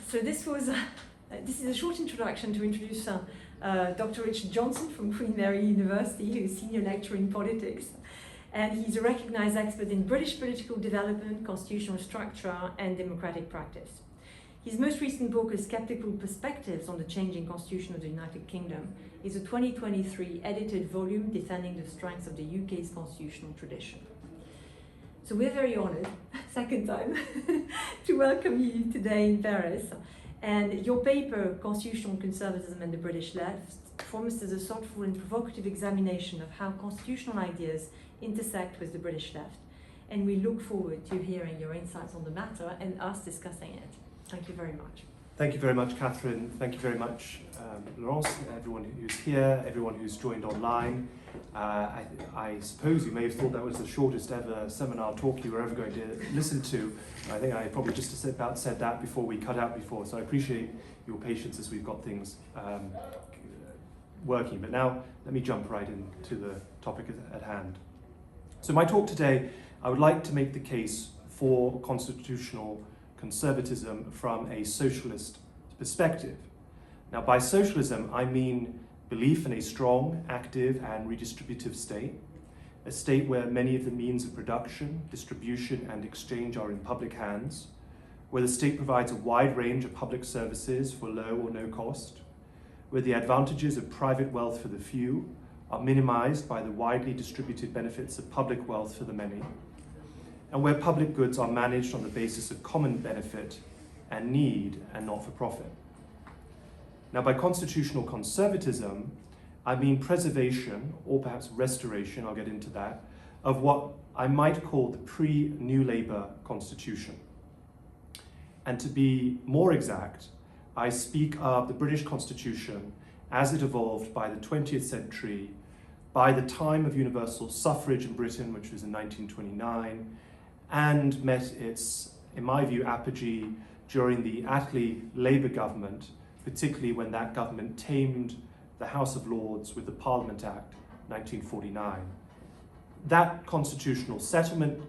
So this is a short introduction to introduce Dr. Richard Johnson from Queen Mary University, who's senior lecturer in politics. And he's a recognized expert in British political development, constitutional structure, and democratic practice. His most recent book, A Skeptical Perspectives on the Changing Constitution of the United Kingdom, is a 2023 edited volume defending the strengths of the UK's constitutional tradition. So we're very honored, second time, to welcome you today in Paris. And your paper, Constitutional Conservatism and the British Left, promises a thoughtful and provocative examination of how constitutional ideas intersect with the British left. And we look forward to hearing your insights on the matter and us discussing it. Thank you very much. Thank you very much, Catherine. Thank you very much, Laurence, everyone who's here, everyone who's joined online. I suppose you may have thought that was the shortest ever seminar talk you were ever going to listen to. I think I probably just about said that before we cut out before, so I appreciate your patience as we've got things working. But now, let me jump right into the topic at hand. So my talk today, I would like to make the case for constitutional conservatism from a socialist perspective. Now, by socialism, I mean belief in a strong, active, and redistributive state, a state where many of the means of production, distribution, and exchange are in public hands, where the state provides a wide range of public services for low or no cost, where the advantages of private wealth for the few are minimized by the widely distributed benefits of public wealth for the many, and where public goods are managed on the basis of common benefit and need and not for profit. Now, by constitutional conservatism, I mean preservation, or perhaps restoration, I'll get into that, of what I might call the pre-New Labour constitution. And to be more exact, I speak of the British Constitution as it evolved by the 20th century, by the time of universal suffrage in Britain, which was in 1929, and met its, in my view, apogee during the Attlee Labour government, particularly when that government tamed the House of Lords with the Parliament Act 1949. That constitutional settlement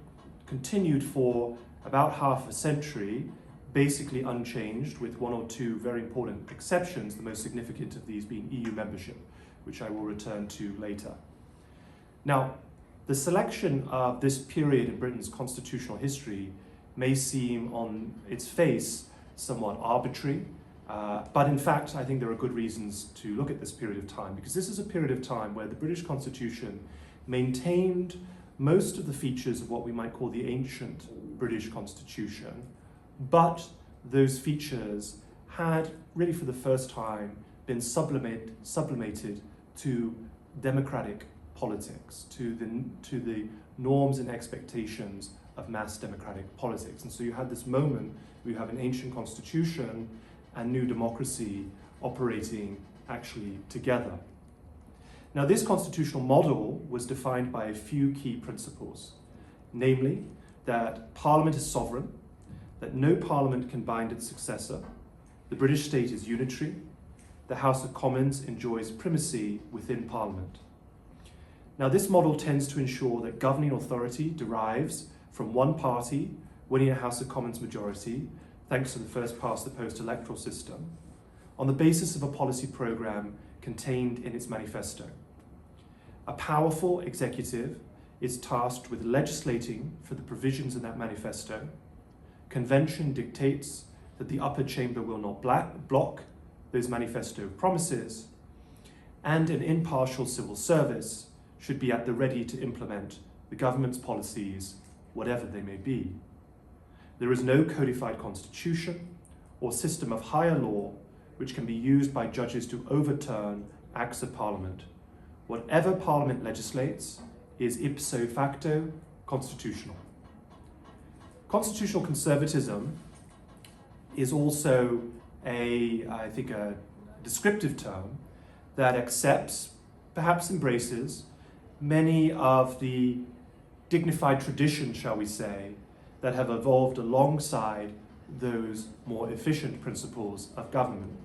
continued for about half a century, basically unchanged, with one or two very important exceptions, the most significant of these being EU membership, which I will return to later. Now, the selection of this period in Britain's constitutional history may seem on its face somewhat arbitrary, but in fact, I think there are good reasons to look at this period of time, because this is a period of time where the British Constitution maintained most of the features of what we might call the ancient British Constitution, but those features had really for the first time been sublimated to democratic politics, to the norms and expectations of mass democratic politics. And so you had this moment where you have an ancient constitution and new democracy operating actually together. Now, this constitutional model was defined by a few key principles, namely that Parliament is sovereign, that no Parliament can bind its successor, the British state is unitary, the House of Commons enjoys primacy within Parliament. Now, this model tends to ensure that governing authority derives from one party winning a House of Commons majority, thanks to the first past the post electoral system, on the basis of a policy programme contained in its manifesto. A powerful executive is tasked with legislating for the provisions in that manifesto. Convention dictates that the upper chamber will not block those manifesto promises, and an impartial civil service should be at the ready to implement the government's policies, whatever they may be. There is no codified constitution or system of higher law which can be used by judges to overturn acts of Parliament. Whatever Parliament legislates is ipso facto constitutional. Constitutional conservatism is also I think a descriptive term that accepts, perhaps embraces, many of the dignified traditions, shall we say, that have evolved alongside those more efficient principles of government,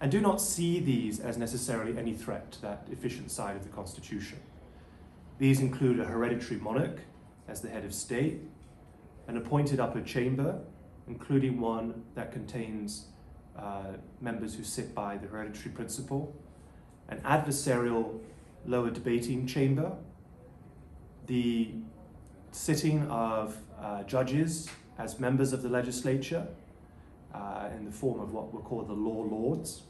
and do not see these as necessarily any threat to that efficient side of the Constitution. These include a hereditary monarch as the head of state, an appointed upper chamber, including one that contains members who sit by the hereditary principle, an adversarial lower debating chamber, the sitting of judges as members of the legislature in the form of what were called the law lords,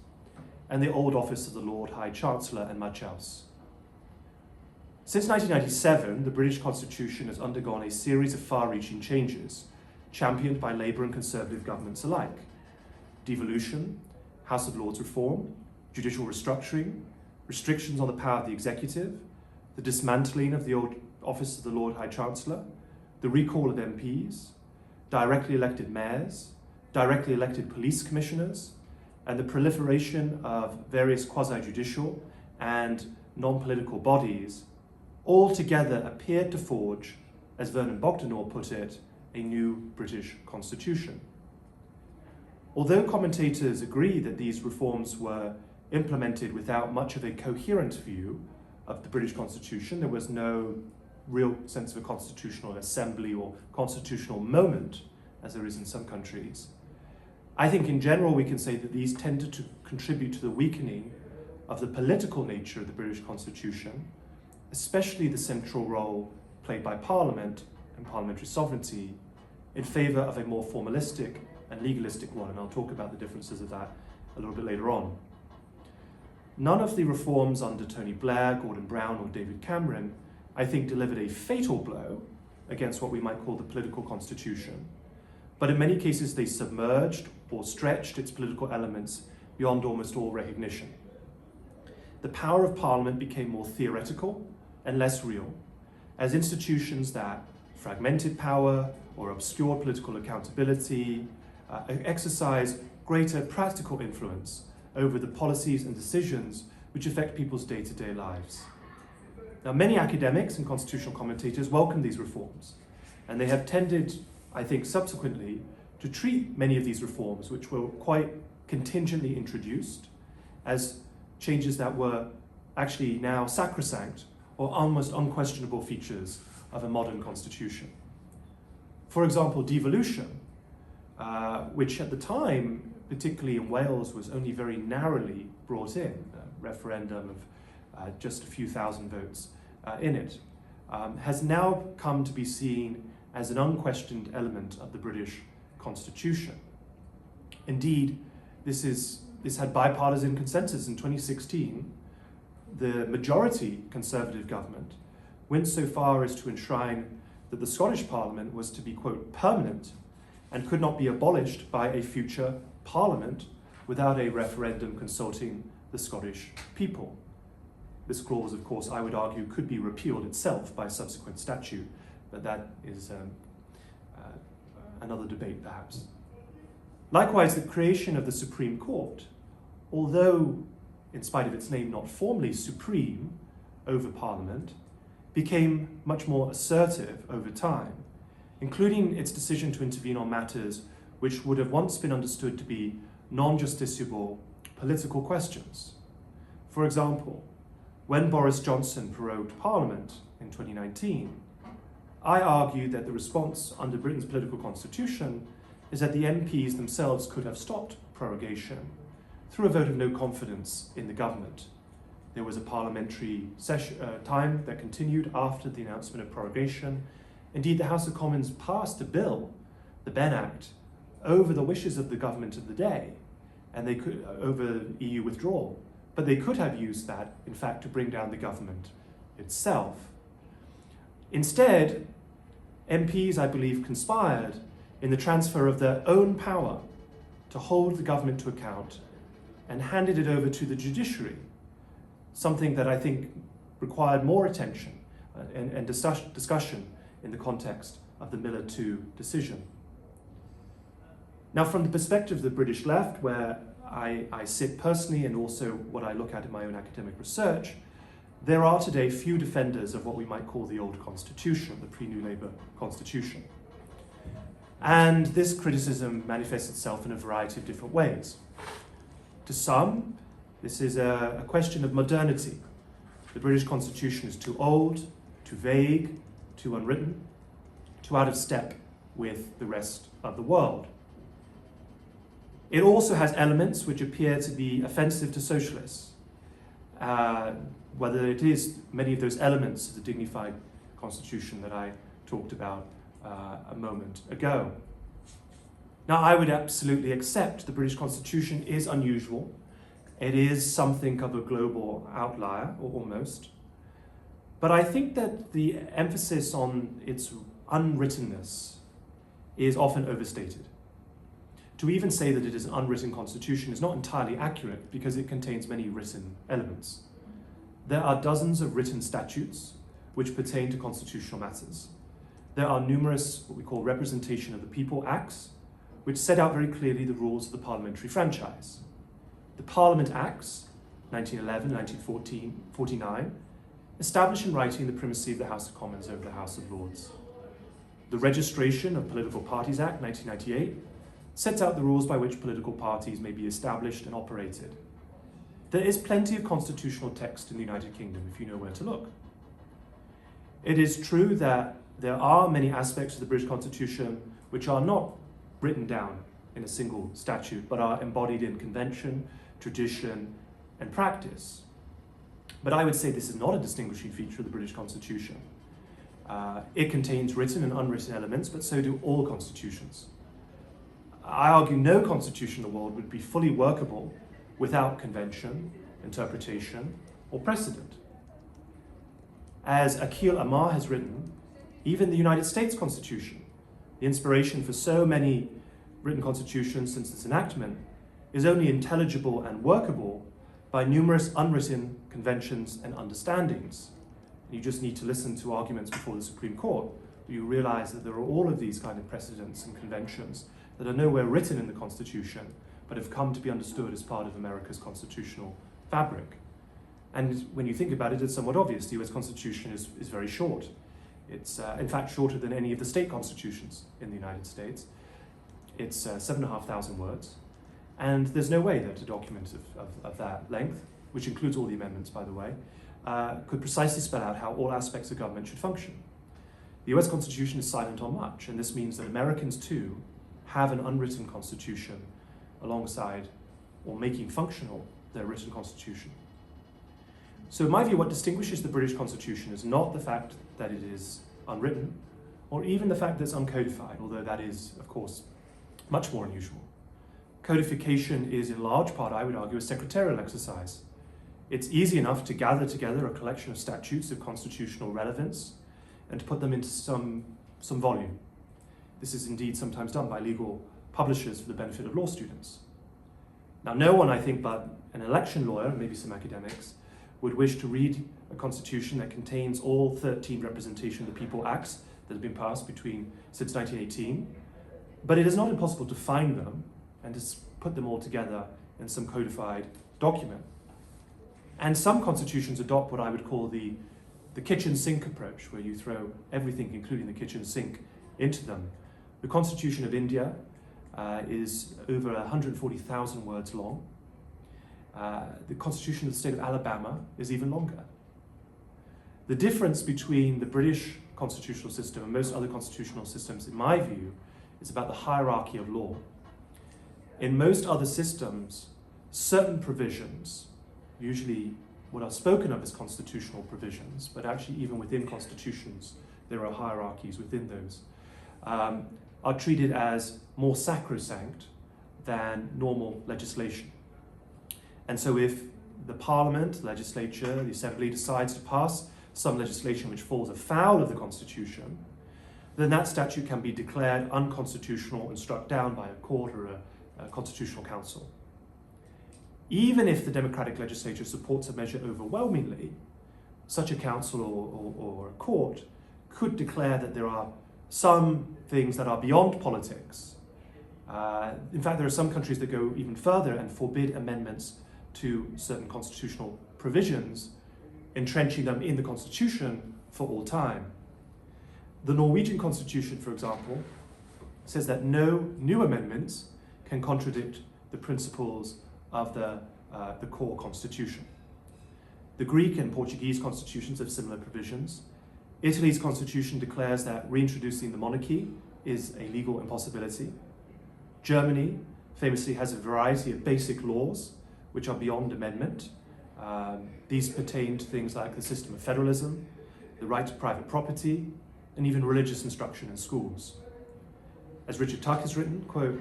and the old office of the Lord High Chancellor and much else. Since 1997, the British Constitution has undergone a series of far-reaching changes, championed by Labour and Conservative governments alike. Devolution, House of Lords reform, judicial restructuring, restrictions on the power of the executive, the dismantling of the old office of the Lord High Chancellor, the recall of MPs, directly elected mayors, directly elected police commissioners, and the proliferation of various quasi-judicial and non-political bodies all together appeared to forge, as Vernon Bogdanor put it, a new British constitution. Although commentators agree that these reforms were implemented without much of a coherent view of the British Constitution, there was no real sense of a constitutional assembly or constitutional moment, as there is in some countries. I think in general we can say that these tended to contribute to the weakening of the political nature of the British Constitution, especially the central role played by Parliament and parliamentary sovereignty, in favour of a more formalistic and legalistic one, and I'll talk about the differences of that a little bit later on. None of the reforms under Tony Blair, Gordon Brown or David Cameron, I think, delivered a fatal blow against what we might call the political constitution, but in many cases they submerged or stretched its political elements beyond almost all recognition. The power of Parliament became more theoretical and less real, as institutions that fragmented power or obscured political accountability exercise greater practical influence over the policies and decisions which affect people's day-to-day lives. Now, many academics and constitutional commentators welcome these reforms, and they have tended, I think, subsequently to treat many of these reforms, which were quite contingently introduced, as changes that were actually now sacrosanct or almost unquestionable features of a modern constitution. For example, devolution, which at the time, particularly in Wales, was only very narrowly brought in, a referendum of just a few thousand votes in it, has now come to be seen as an unquestioned element of the British Constitution. Indeed, this had bipartisan consensus in 2016. The majority Conservative government went so far as to enshrine that the Scottish Parliament was to be, quote, permanent and could not be abolished by a future Parliament without a referendum consulting the Scottish people. This clause, of course, I would argue, could be repealed itself by subsequent statute, but that is another debate, perhaps. Likewise, the creation of the Supreme Court, although, in spite of its name, not formally supreme over Parliament, became much more assertive over time, including its decision to intervene on matters which would have once been understood to be non-justiciable political questions. For example, when Boris Johnson prorogued Parliament in 2019, I argued that the response under Britain's political constitution is that the MPs themselves could have stopped prorogation through a vote of no confidence in the government. There was a parliamentary time that continued after the announcement of prorogation. Indeed, the House of Commons passed a bill, the Benn Act, over the wishes of the government of the day, and they could over EU withdrawal. But they could have used that, in fact, to bring down the government itself. Instead, MPs, I believe, conspired in the transfer of their own power to hold the government to account and handed it over to the judiciary, something that I think required more attention and discussion in the context of the Miller II decision. Now, from the perspective of the British left, where I sit personally and also what I look at in my own academic research, there are today few defenders of what we might call the old constitution, the pre-New Labour constitution. And this criticism manifests itself in a variety of different ways. To some, this is a question of modernity. The British constitution is too old, too vague, too unwritten, too out of step with the rest of the world. It also has elements which appear to be offensive to socialists, whether it is many of those elements of the dignified constitution that I talked about a moment ago. Now, I would absolutely accept the British Constitution is unusual. It is something of a global outlier, or almost. But I think that the emphasis on its unwrittenness is often overstated. To even say that it is an unwritten constitution is not entirely accurate because it contains many written elements. There are dozens of written statutes which pertain to constitutional matters. There are numerous what we call Representation of the People Acts, which set out very clearly the rules of the parliamentary franchise. The Parliament Acts, 1911, 1949, establish in writing the primacy of the House of Commons over the House of Lords. The Registration of Political Parties Act, 1998, sets out the rules by which political parties may be established and operated. There is plenty of constitutional text in the United Kingdom if you know where to look. It is true that there are many aspects of the British Constitution which are not written down in a single statute, but are embodied in convention, tradition, and practice. But I would say this is not a distinguishing feature of the British Constitution. It contains written and unwritten elements, but so do all constitutions. I argue no constitution in the world would be fully workable without convention, interpretation, or precedent. As Akhil Amar has written, even the United States Constitution, the inspiration for so many written constitutions since its enactment, is only intelligible and workable by numerous unwritten conventions and understandings. You just need to listen to arguments before the Supreme Court. You realize that there are all of these kind of precedents and conventions that are nowhere written in the Constitution, but have come to be understood as part of America's constitutional fabric. And when you think about it, it's somewhat obvious. The US Constitution is very short. It's in fact shorter than any of the state constitutions in the United States. It's 7,500 words. And there's no way that a document of that length, which includes all the amendments, by the way, could precisely spell out how all aspects of government should function. The US Constitution is silent on much, and this means that Americans too have an unwritten constitution alongside or making functional their written constitution. So in my view, what distinguishes the British Constitution is not the fact that it is unwritten, or even the fact that it's uncodified, although that is, of course, much more unusual. Codification is in large part, I would argue, a secretarial exercise. It's easy enough to gather together a collection of statutes of constitutional relevance and to put them into some volume. This is indeed sometimes done by legal publishers for the benefit of law students. Now, no one, I think, but an election lawyer, maybe some academics, would wish to read a constitution that contains all 13 Representation of the People Acts that have been passed since 1918. But it is not impossible to find them and to put them all together in some codified document. And some constitutions adopt what I would call the kitchen sink approach, where you throw everything, including the kitchen sink, into them. The Constitution of India is over 140,000 words long. The Constitution of the state of Alabama is even longer. The difference between the British constitutional system and most other constitutional systems, in my view, is about the hierarchy of law. In most other systems, certain provisions, usually what are spoken of as constitutional provisions, but actually even within constitutions, there are hierarchies within those, are treated as more sacrosanct than normal legislation. And so if the Parliament, the legislature, the Assembly decides to pass some legislation which falls afoul of the Constitution, then that statute can be declared unconstitutional and struck down by a court or a constitutional council. Even if the democratic legislature supports a measure overwhelmingly, such a council or a court could declare that there are some things that are beyond politics. In fact, there are some countries that go even further and forbid amendments to certain constitutional provisions, entrenching them in the Constitution for all time. The Norwegian Constitution, for example, says that no new amendments can contradict the principles of the core constitution. The Greek and Portuguese constitutions have similar provisions. Italy's constitution declares that reintroducing the monarchy is a legal impossibility. Germany famously has a variety of basic laws which are beyond amendment. These pertain to things like the system of federalism, the right to private property, and even religious instruction in schools. As Richard Tuck has written, quote,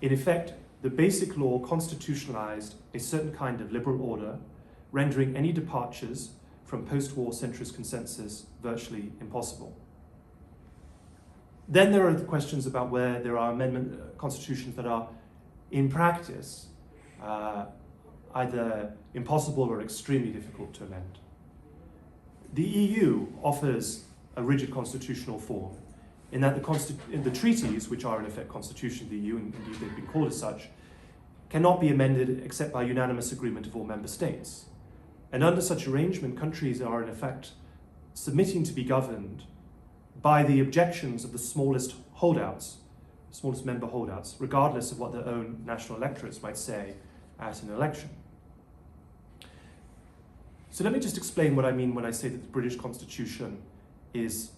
"In effect, the basic law constitutionalized a certain kind of liberal order, rendering any departures from post-war centrist consensus virtually impossible." Then there are the questions about where there are amendment constitutions that are, in practice, either impossible or extremely difficult to amend. The EU offers a rigid constitutional form in that the treaties, which are in effect constitution of the EU, and indeed they've been called as such, cannot be amended except by unanimous agreement of all member states. And under such arrangement, countries are in effect submitting to be governed by the objections of the smallest holdouts, smallest member holdouts, regardless of what their own national electorates might say at an election. So let me just explain what I mean when I say that the British Constitution is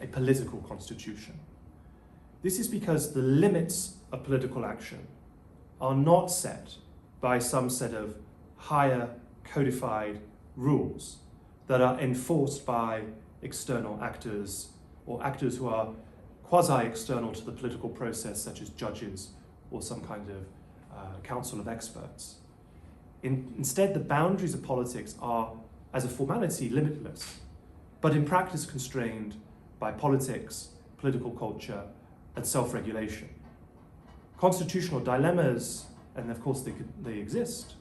a political constitution. This is because the limits of political action are not set by some set of higher codified rules that are enforced by external actors or actors who are quasi-external to the political process, such as judges or some kind of council of experts. Instead, the boundaries of politics are, as a formality, limitless, but in practice constrained by politics, political culture, and self-regulation. Constitutional dilemmas, and of course they exist,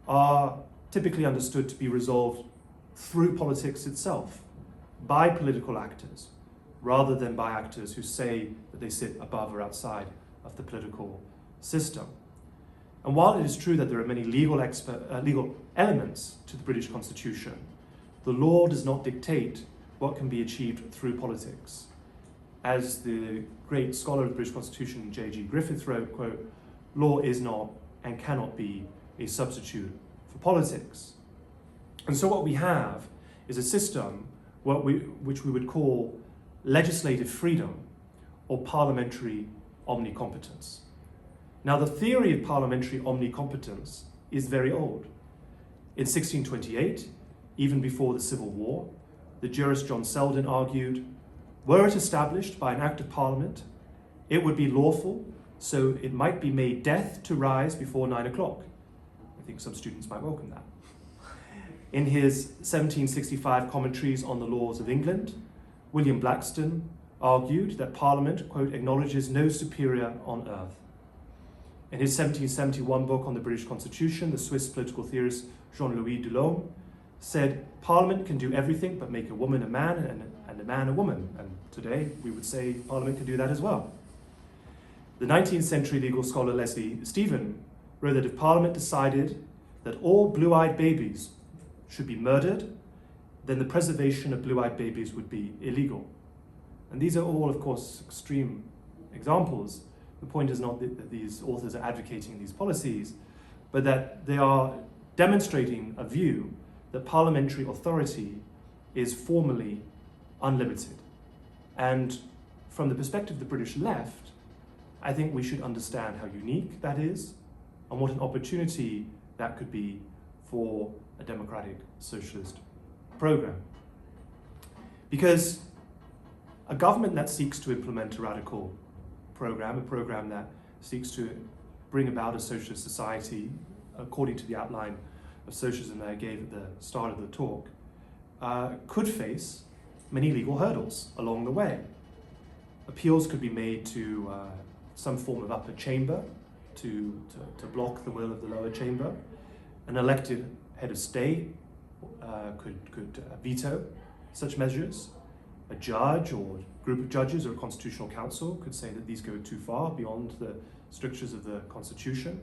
are typically understood to be resolved through politics itself, by political actors, rather than by actors who say that they sit above or outside of the political system. And while it is true that there are many legal elements to the British Constitution, the law does not dictate what can be achieved through politics. As the great scholar of the British Constitution, J.G. Griffith wrote, quote, "Law is not and cannot be a substitute for politics." And so what we have is a system which we would call legislative freedom or parliamentary omnicompetence. Now, the theory of parliamentary omnicompetence is very old. In 1628, even before the Civil War, the jurist John Selden argued, were it established by an act of Parliament, it would be lawful, so it might be made death to rise before 9 o'clock. I think some students might welcome that. In his 1765 commentaries on the laws of England, William Blackstone argued that Parliament, quote, "acknowledges no superior on earth." In his 1771 book on the British Constitution, the Swiss political theorist Jean-Louis Delhomme said, "Parliament can do everything but make a woman a man and a man a woman." And today we would say Parliament can do that as well. The 19th century legal scholar Leslie Stephen wrote that if Parliament decided that all blue-eyed babies should be murdered, then the preservation of blue-eyed babies would be illegal. And these are all, of course, extreme examples. The point is not that these authors are advocating these policies, but that they are demonstrating a view that parliamentary authority is formally unlimited. And from the perspective of the British left, I think we should understand how unique that is and what an opportunity that could be for a democratic socialist program. Because a government that seeks to implement a radical program, a program that seeks to bring about a socialist society according to the outline of socialism that I gave at the start of the talk, could face many legal hurdles along the way. Appeals could be made to some form of upper chamber to block the will of the lower chamber. An elected head of state could veto such measures. A judge or group of judges or a constitutional council could say that these go too far beyond the strictures of the Constitution.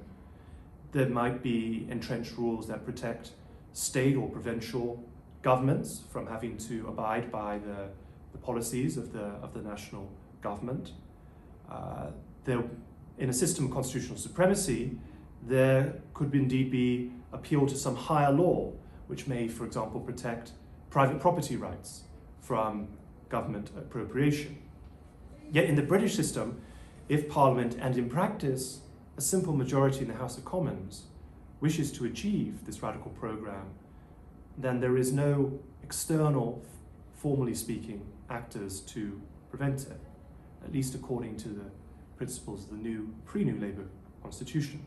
There might be entrenched rules that protect state or provincial governments from having to abide by the policies of the national government. In a system of constitutional supremacy, there could indeed be appeal to some higher law, which may, for example, protect private property rights from government appropriation. Yet in the British system, if Parliament and in practice a simple majority in the House of Commons wishes to achieve this radical program, then there is no external, formally speaking, actors to prevent it, at least according to the principles of the pre-New Labour Constitution.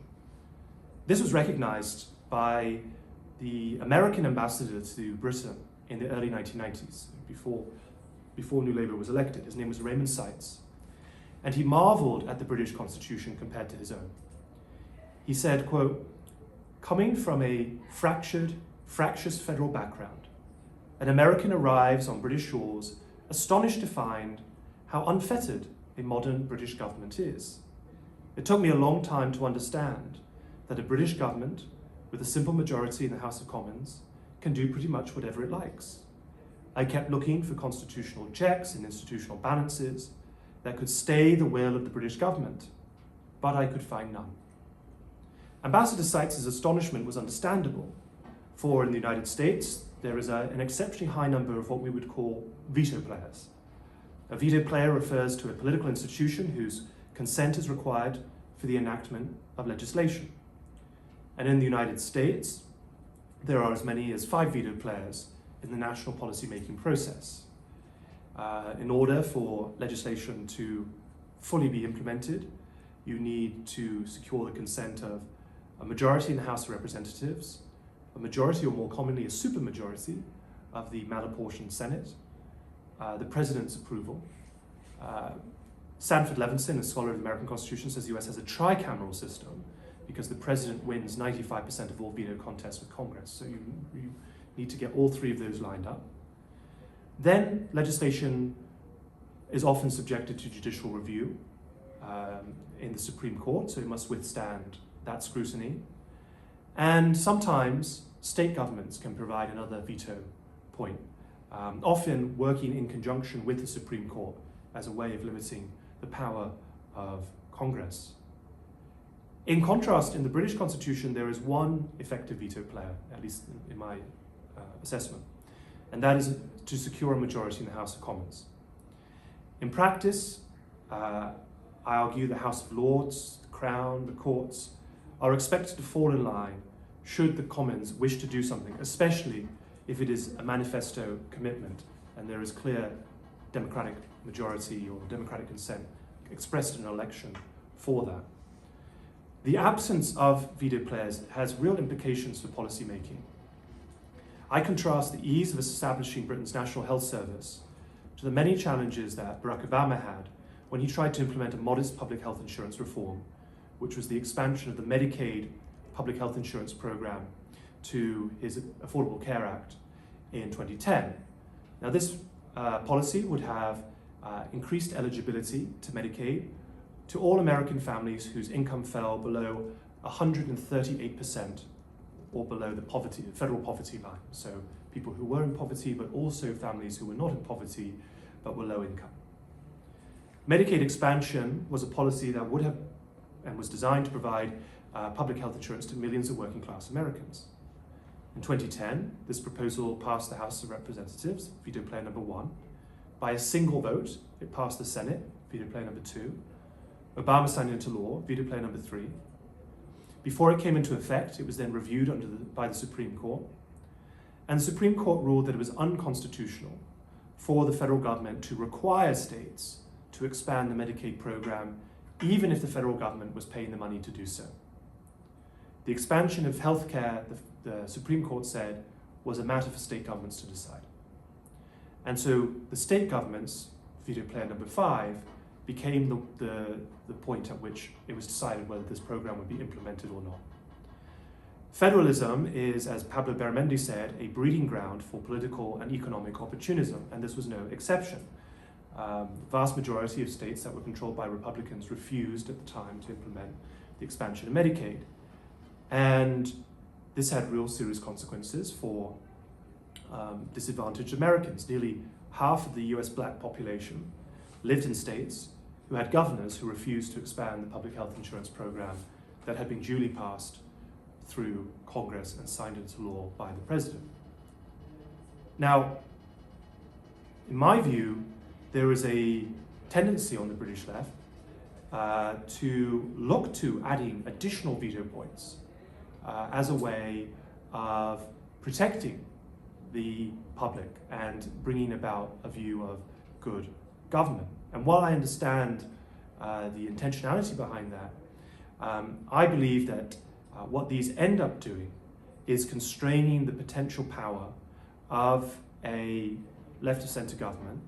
This was recognised by the American ambassador to Britain in the early 1990s, before New Labour was elected. His name was Raymond Seitz, and he marvelled at the British Constitution compared to his own. He said, quote, "Coming from a fractious federal background, an American arrives on British shores astonished to find how unfettered a modern British government is. It took me a long time to understand that a British government with a simple majority in the House of Commons can do pretty much whatever it likes. I kept looking for constitutional checks and institutional balances that could stay the will of the British government, but I could find none." Ambassador Seitz's astonishment was understandable, for in the United States, there is an exceptionally high number of what we would call veto players. A veto player refers to a political institution whose consent is required for the enactment of legislation. And in the United States, there are as many as 5 veto players in the national policy-making process. In order for legislation to fully be implemented, you need to secure the consent of a majority in the House of Representatives, a majority or more commonly a supermajority of the malapportioned Senate, the President's approval. Sanford Levinson, a scholar of the American Constitution, says the US has a tricameral system because the President wins 95% of all veto contests with Congress. So you need to get all 3 of those lined up. Then legislation is often subjected to judicial review in the Supreme Court, so it must withstand that scrutiny. And sometimes state governments can provide another veto point, often working in conjunction with the Supreme Court as a way of limiting the power of Congress. In contrast, in the British Constitution, there is one effective veto player, at least in my assessment, and that is to secure a majority in the House of Commons. In practice, I argue the House of Lords, the Crown, the courts are expected to fall in line should the Commons wish to do something, especially if it is a manifesto commitment and there is clear democratic majority or democratic consent expressed in an election for that. The absence of veto players has real implications for policy making. I contrast the ease of establishing Britain's National Health Service to the many challenges that Barack Obama had when he tried to implement a modest public health insurance reform, which was the expansion of the Medicaid public health insurance program to his Affordable Care Act in 2010. Now this policy would have increased eligibility to Medicaid to all American families whose income fell below 138% or below the federal poverty line. So people who were in poverty, but also families who were not in poverty, but were low income. Medicaid expansion was a policy that would have and was designed to provide public health insurance to millions of working class Americans. In 2010, this proposal passed the House of Representatives, veto player number 1. By a single vote, it passed the Senate, veto player number 2. Obama signed it into law, veto player number 3. Before it came into effect, it was then reviewed by the Supreme Court. And the Supreme Court ruled that it was unconstitutional for the federal government to require states to expand the Medicaid program, even if the federal government was paying the money to do so. The expansion of healthcare, the Supreme Court said, was a matter for state governments to decide. And so the state governments, veto player number 5, became the point at which it was decided whether this program would be implemented or not. Federalism is, as Pablo Beramendi said, a breeding ground for political and economic opportunism, and this was no exception. The vast majority of states that were controlled by Republicans refused at the time to implement the expansion of Medicaid. And this had real serious consequences for disadvantaged Americans. Nearly half of the US black population lived in states who had governors who refused to expand the public health insurance program that had been duly passed through Congress and signed into law by the president. Now, in my view, there is a tendency on the British left to look to adding additional veto points as a way of protecting the public and bringing about a view of good government. And while I understand the intentionality behind that, I believe that what these end up doing is constraining the potential power of a left of centre government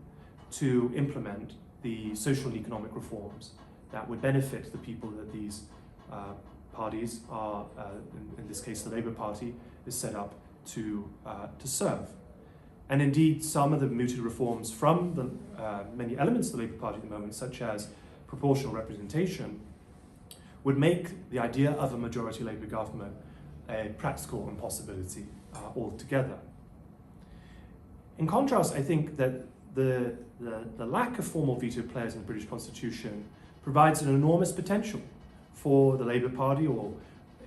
to implement the social and economic reforms that would benefit the people that these parties are, in this case the Labour Party, is set up to serve. And indeed, some of the mooted reforms from the many elements of the Labour Party at the moment, such as proportional representation, would make the idea of a majority Labour government a practical impossibility altogether. In contrast, I think that the lack of formal veto players in the British Constitution provides an enormous potential for the Labour Party or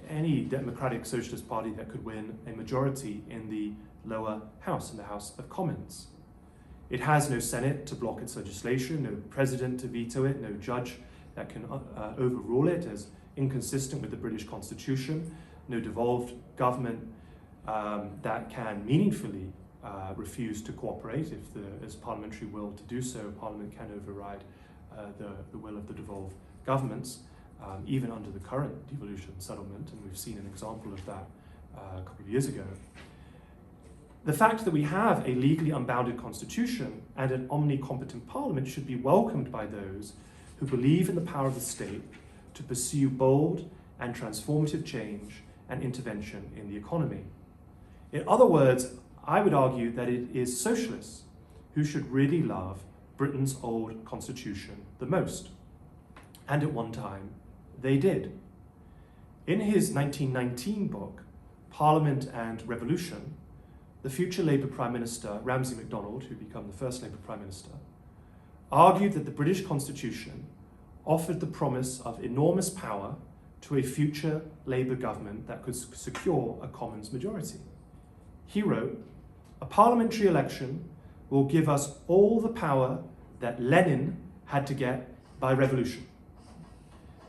any democratic socialist party that could win a majority in the lower house, in the House of Commons. It has no Senate to block its legislation, no president to veto it, no judge that can overrule it as inconsistent with the British Constitution, no devolved government that can meaningfully refuse to cooperate if there's parliamentary will to do so. Parliament can override the will of the devolved governments, even under the current devolution settlement, and we've seen an example of that a couple of years ago. The fact that we have a legally unbounded constitution and an omnicompetent parliament should be welcomed by those who believe in the power of the state to pursue bold and transformative change and intervention in the economy. In other words, I would argue that it is socialists who should really love Britain's old constitution the most. And at one time, they did. In his 1919 book, Parliament and Revolution, the future Labour Prime Minister, Ramsay MacDonald, who became the first Labour Prime Minister, argued that the British Constitution offered the promise of enormous power to a future Labour government that could secure a Commons majority. He wrote, "A parliamentary election will give us all the power that Lenin had to get by revolution.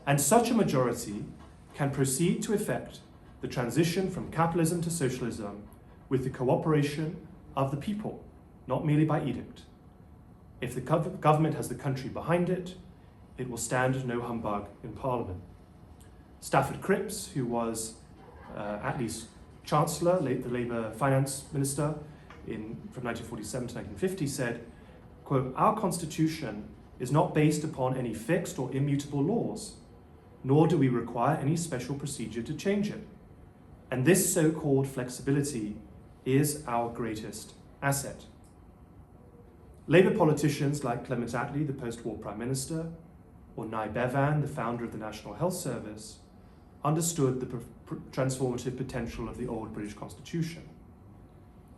And such a majority can proceed to effect the transition from capitalism to socialism with the cooperation of the people, not merely by edict. If the government has the country behind it, it will stand no humbug in Parliament." Stafford Cripps, who was Attlee's Chancellor, the Labour Finance Minister from 1947 to 1950, said, quote, "Our constitution is not based upon any fixed or immutable laws, nor do we require any special procedure to change it. And this so-called flexibility is our greatest asset." Labour politicians like Clement Attlee, the post-war Prime Minister, or Nye Bevan, the founder of the National Health Service, understood the transformative potential of the old British Constitution.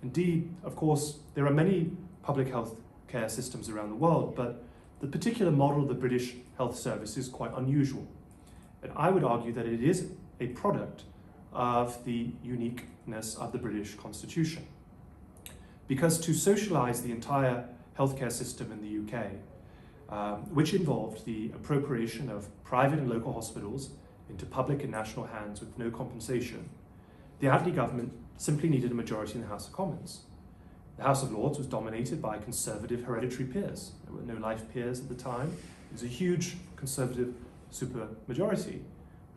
Indeed, of course, there are many public health care systems around the world, but the particular model of the British Health Service is quite unusual. And I would argue that it is a product of the uniqueness of the British Constitution. Because to socialise the entire healthcare system in the UK, which involved the appropriation of private and local hospitals into public and national hands with no compensation, the Attlee government simply needed a majority in the House of Commons. The House of Lords was dominated by conservative hereditary peers. There were no life peers at the time. It was a huge conservative supermajority.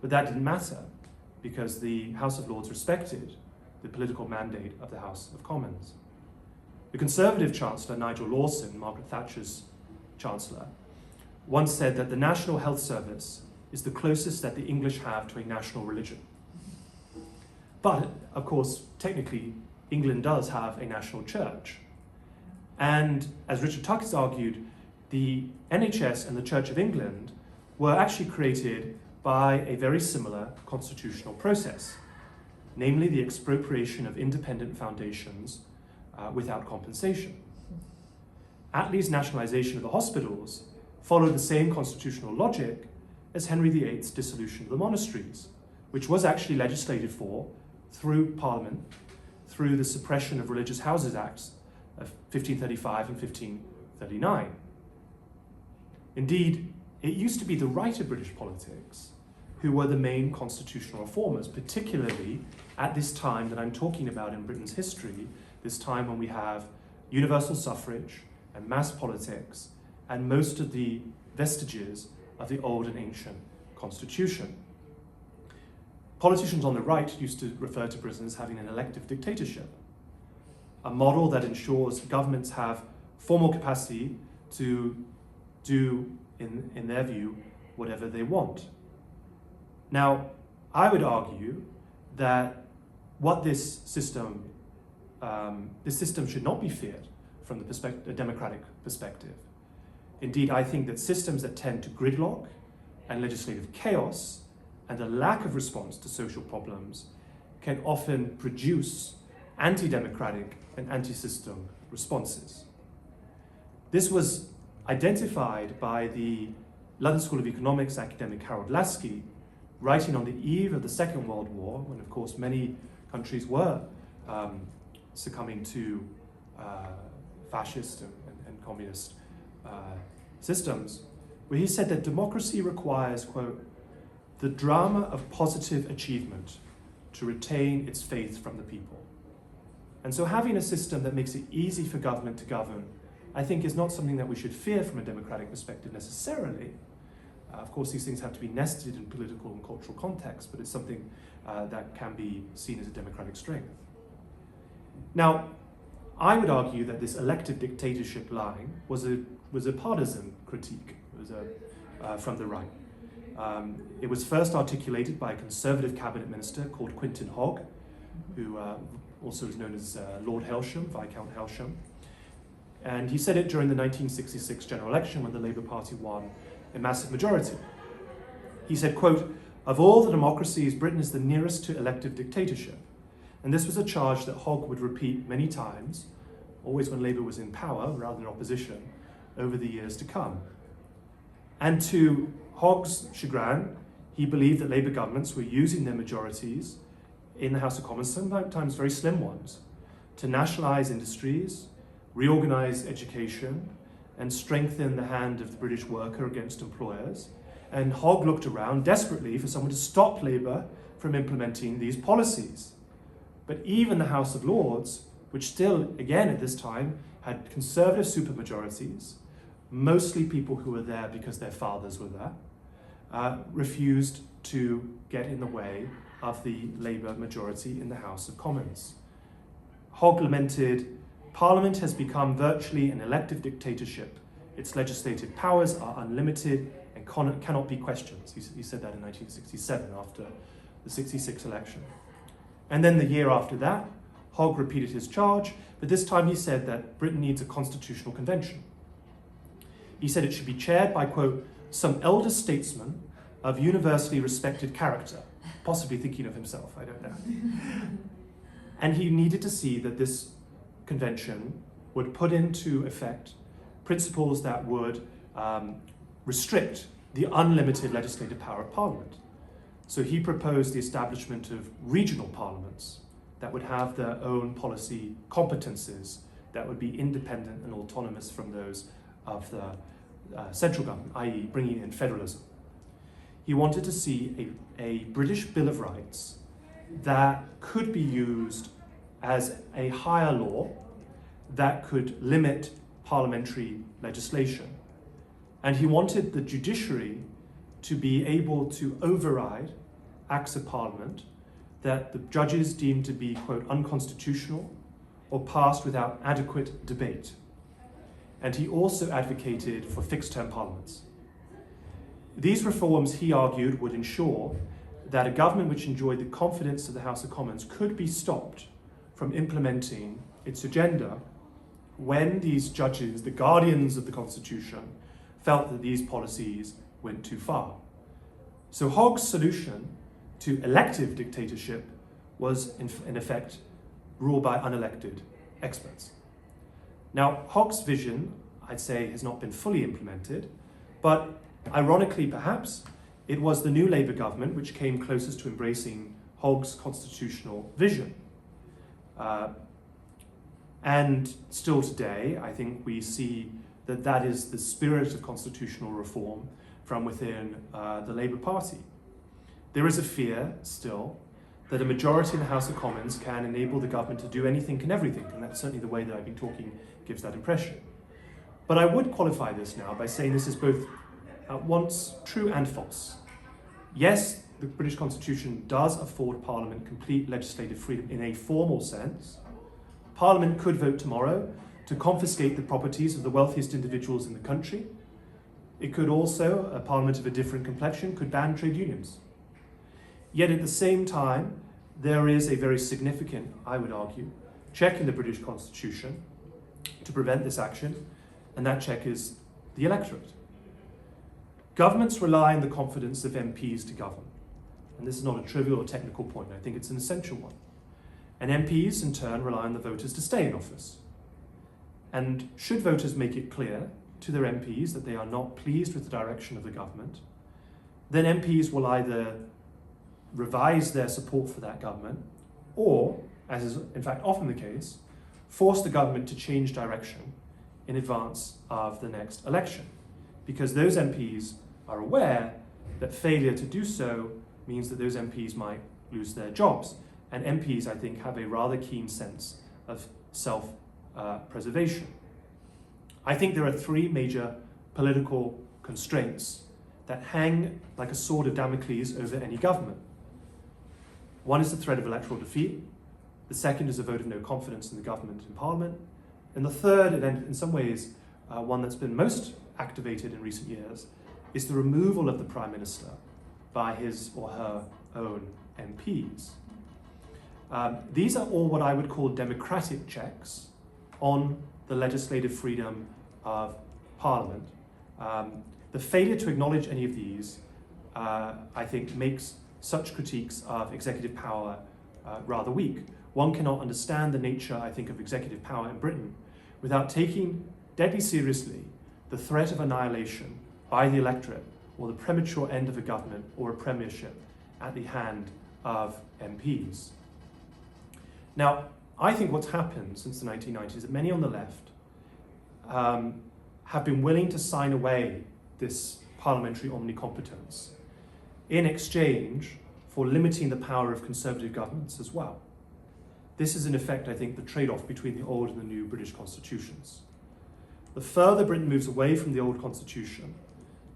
But that didn't matter because the House of Lords respected the political mandate of the House of Commons. The Conservative Chancellor, Nigel Lawson, Margaret Thatcher's Chancellor, once said that the National Health Service is the closest that the English have to a national religion. But, of course, technically, England does have a national church. And as Richard Tuck has argued, the NHS and the Church of England were actually created by a very similar constitutional process, namely the expropriation of independent foundations without compensation. Attlee's nationalisation of the hospitals followed the same constitutional logic as Henry VIII's dissolution of the monasteries, which was actually legislated for through Parliament, through the suppression of Religious Houses Acts of 1535 and 1539. Indeed, it used to be the right of British politics who were the main constitutional reformers, particularly at this time that I'm talking about in Britain's history, this time when we have universal suffrage and mass politics and most of the vestiges of the old and ancient constitution. Politicians on the right used to refer to Britain as having an elective dictatorship, a model that ensures governments have formal capacity to do, in their view, whatever they want. Now, I would argue that what this system should not be feared from a democratic perspective. Indeed, I think that systems that tend to gridlock and legislative chaos and a lack of response to social problems can often produce anti-democratic and anti-system responses. This was identified by the London School of Economics academic Harold Lasky, writing on the eve of the Second World War, when of course many countries were succumbing to fascist and communist systems, where he said that democracy requires, quote, the drama of positive achievement to retain its faith from the people. And so having a system that makes it easy for government to govern, I think, is not something that we should fear from a democratic perspective necessarily. Of course, these things have to be nested in political and cultural context, but it's something that can be seen as a democratic strength. Now, I would argue that this elective dictatorship line was a partisan critique. It was from the right. It was first articulated by a Conservative cabinet minister called Quintin Hogg, who also is known as Lord Hailsham, Viscount Hailsham. And he said it during the 1966 general election when the Labour Party won a massive majority. He said, quote, of all the democracies, Britain is the nearest to elective dictatorship. And this was a charge that Hogg would repeat many times, always when Labour was in power rather than opposition, over the years to come. And to Hogg's chagrin, he believed that Labour governments were using their majorities in the House of Commons, sometimes very slim ones, to nationalise industries, reorganise education, and strengthen the hand of the British worker against employers. And Hogg looked around desperately for someone to stop Labour from implementing these policies. But even the House of Lords, which still, again at this time, had Conservative supermajorities, mostly people who were there because their fathers were there, refused to get in the way of the Labour majority in the House of Commons. Hogg lamented, Parliament has become virtually an elective dictatorship. Its legislative powers are unlimited and cannot be questioned. He said that in 1967 after the 66 election. And then the year after that, Hogg repeated his charge, but this time he said that Britain needs a constitutional convention. He said it should be chaired by, quote, some elder statesman of universally respected character, possibly thinking of himself, I don't know. And he needed to see that this convention would put into effect principles that would restrict the unlimited legislative power of Parliament. So he proposed the establishment of regional parliaments that would have their own policy competences that would be independent and autonomous from those of the central government, i.e. bringing in federalism. He wanted to see a British Bill of Rights that could be used as a higher law that could limit parliamentary legislation. And he wanted the judiciary to be able to override acts of parliament that the judges deemed to be, quote, unconstitutional or passed without adequate debate. And he also advocated for fixed-term parliaments. These reforms, he argued, would ensure that a government which enjoyed the confidence of the House of Commons could be stopped from implementing its agenda when these judges, the guardians of the Constitution, felt that these policies went too far. So Hogg's solution to elective dictatorship was, in effect, rule by unelected experts. Now, Hogg's vision, I'd say, has not been fully implemented, but ironically, perhaps, it was the new Labour government which came closest to embracing Hogg's constitutional vision. And still today, I think we see that that is the spirit of constitutional reform from within the Labour Party. There is a fear still that a majority in the House of Commons can enable the government to do anything and everything, and that's certainly the way that I've been talking gives that impression. But I would qualify this now by saying this is both at once true and false. Yes, the British Constitution does afford Parliament complete legislative freedom in a formal sense. Parliament could vote tomorrow to confiscate the properties of the wealthiest individuals in the country. It could also, a Parliament of a different complexion, could ban trade unions. Yet at the same time, there is a very significant, I would argue, check in the British Constitution to prevent this action, and that check is the electorate. Governments rely on the confidence of MPs to govern. And this is not a trivial or technical point, I think it's an essential one. And MPs, in turn, rely on the voters to stay in office. And should voters make it clear to their MPs that they are not pleased with the direction of the government, then MPs will either revise their support for that government, or, as is in fact often the case, force the government to change direction in advance of the next election. Because those MPs are aware that failure to do so means that those MPs might lose their jobs. And MPs, I think, have a rather keen sense of self-preservation. I think there are three major political constraints that hang like a sword of Damocles over any government. One is the threat of electoral defeat. The second is a vote of no confidence in the government and Parliament. And the third, and in some ways one that's been most activated in recent years, is the removal of the Prime Minister by his or her own MPs. These are all what I would call democratic checks on the legislative freedom of Parliament. The failure to acknowledge any of these, I think, makes such critiques of executive power rather weak. One cannot understand the nature, I think, of executive power in Britain without taking deadly seriously the threat of annihilation by the electorate or the premature end of a government or a premiership at the hand of MPs. Now, I think what's happened since the 1990s is that many on the left have been willing to sign away this parliamentary omnicompetence in exchange for limiting the power of Conservative governments as well. This is in effect, I think, the trade-off between the old and the new British constitutions. The further Britain moves away from the old constitution,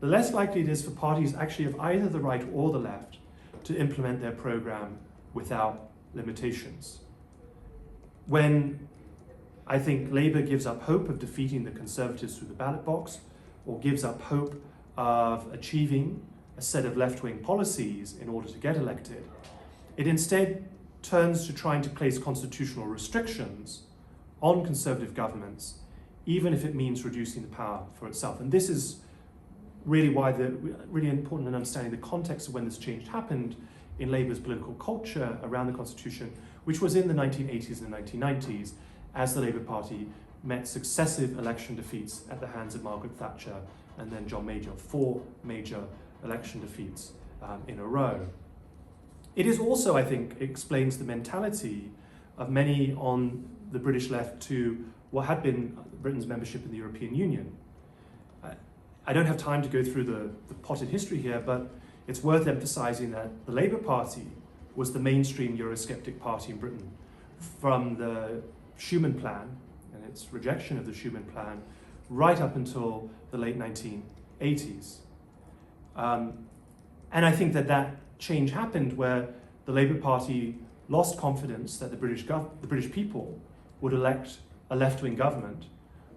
the less likely it is for parties actually of either the right or the left to implement their programme without limitations. When I think Labour gives up hope of defeating the Conservatives through the ballot box, or gives up hope of achieving a set of left-wing policies in order to get elected, it instead turns to trying to place constitutional restrictions on Conservative governments, even if it means reducing the power for itself. And this is really why really important in understanding the context of when this change happened in Labour's political culture around the Constitution, which was in the 1980s and 1990s, as the Labour Party met successive election defeats at the hands of Margaret Thatcher and then John Major, 4 major election defeats in a row. It is also, I think, explains the mentality of many on the British left to what had been Britain's membership in the European Union. I don't have time to go through the potted history here, but it's worth emphasising that the Labour Party was the mainstream Eurosceptic party in Britain from the Schuman Plan and its rejection of the Schuman Plan right up until the late 1980s. And I think that change happened where the Labour Party lost confidence that the British people would elect a left-wing government,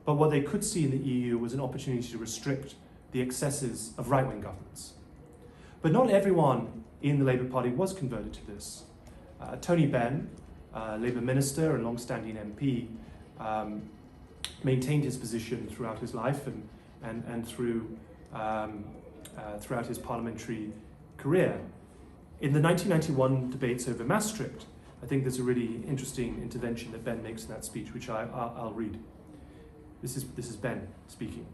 but what they could see in the EU was an opportunity to restrict the excesses of right-wing governments. But not everyone in the Labour Party was converted to this. Tony Benn, Labour minister and long-standing MP, maintained his position throughout his life and throughout his parliamentary career. In the 1991 debates over Maastricht, I think there's a really interesting intervention that Ben makes in that speech, which I'll read. This is Ben speaking.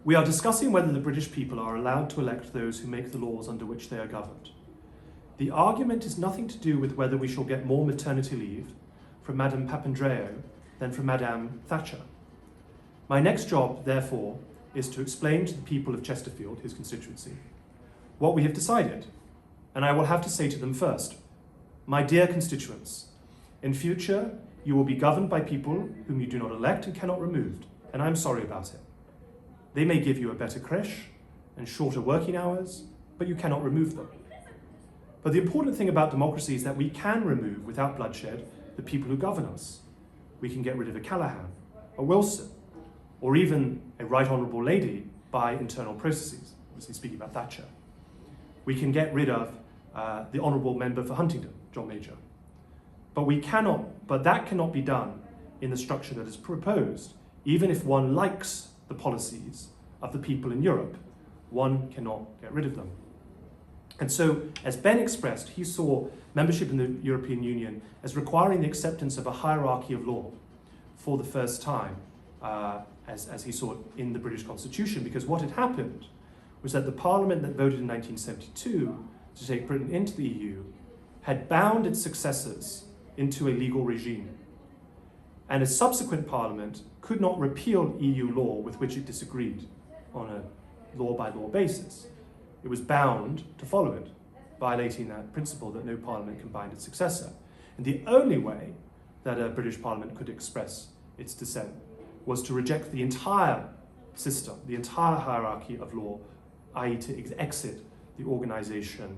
"We are discussing whether the British people are allowed to elect those who make the laws under which they are governed. The argument is nothing to do with whether we shall get more maternity leave from Madame Papandreou than from Madame Thatcher. My next job, therefore, is to explain to the people of Chesterfield, his constituency, what we have decided. And I will have to say to them first, my dear constituents, in future you will be governed by people whom you do not elect and cannot remove, and I'm sorry about it. They may give you a better crèche and shorter working hours, but you cannot remove them. But the important thing about democracy is that we can remove, without bloodshed, the people who govern us. We can get rid of a Callaghan, a Wilson, or even a right honourable lady by internal processes, obviously speaking about Thatcher. We can get rid of the honourable member for Huntingdon, John Major. But that cannot be done in the structure that is proposed. Even if one likes the policies of the people in Europe, one cannot get rid of them. And so, as Ben expressed, he saw membership in the European Union as requiring the acceptance of a hierarchy of law for the first time, as he saw it in the British Constitution, because what had happened was that the Parliament that voted in 1972 to take Britain into the EU had bound its successors into a legal regime. And a subsequent Parliament could not repeal EU law with which it disagreed on a law-by-law basis. It was bound to follow it, violating that principle that no Parliament can bind its successor. And the only way that a British Parliament could express its dissent was to reject the entire system, the entire hierarchy of law, i.e. to exit the organisation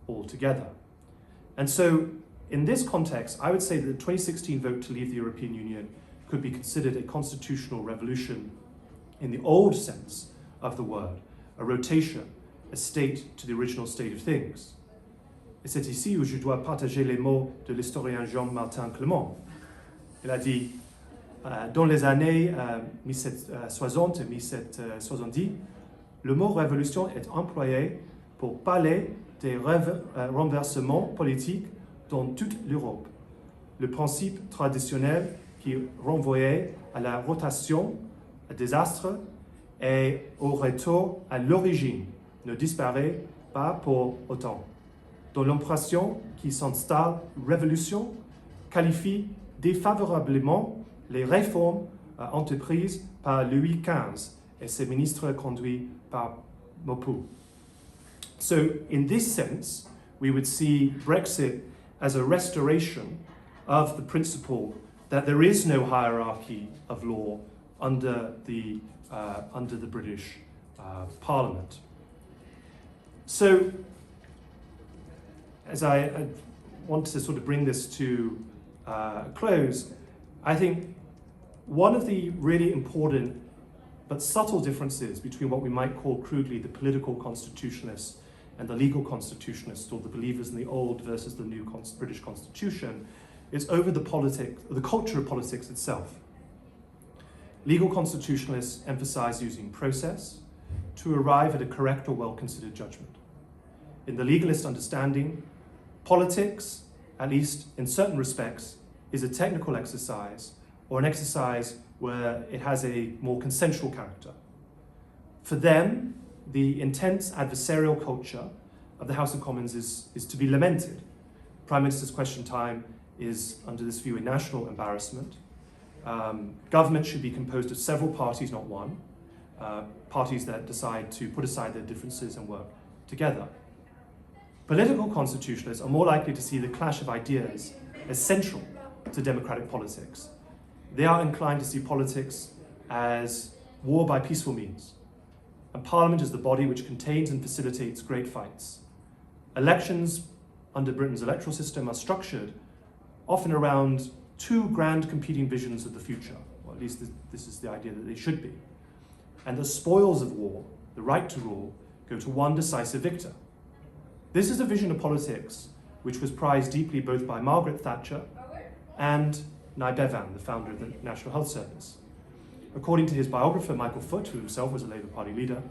altogether. And so, in this context, I would say that the 2016 vote to leave the European Union could be considered a constitutional revolution in the old sense of the word, a rotation, a state to the original state of things. Et c'est ici où je dois partager les mots de l'historien Jean-Martin Clément. Il a dit, dans les années 1760 et 1770, le mot révolution est employé pour parler des renversements politiques dans toute l'Europe. Le principe traditionnel qui renvoyait à la rotation, à désastre et au retour à l'origine ne disparaît pas pour autant. Dans l'impression qui s'installe, révolution qualifie défavorablement les réformes entreprises par Louis XV et ses ministres conduits par Maupeou. So, in this sense, we would see Brexit as a restoration of the principle that there is no hierarchy of law under the British Parliament. So, as I want to sort of bring this to a close, I think one of the really important but subtle differences between what we might call crudely the political constitutionalists and the legal constitutionalists, or the believers in the old versus the new British Constitution, is over the culture of politics itself. Legal constitutionalists emphasize using process to arrive at a correct or well-considered judgment. In the legalist understanding, politics, at least in certain respects, is a technical exercise, or an exercise where it has a more consensual character. For them, the intense adversarial culture of the House of Commons is to be lamented. Prime Minister's Question Time is, under this view, a national embarrassment. Government should be composed of several parties, not one. Parties that decide to put aside their differences and work together. Political constitutionalists are more likely to see the clash of ideas as central to democratic politics. They are inclined to see politics as war by peaceful means, and Parliament is the body which contains and facilitates great fights. Elections under Britain's electoral system are structured often around two grand competing visions of the future, or at least this is the idea that they should be. And the spoils of war, the right to rule, go to one decisive victor. This is a vision of politics which was prized deeply both by Margaret Thatcher and Nye Bevan, the founder of the National Health Service. According to his biographer, Michael Foot, who himself was a Labour Party leader,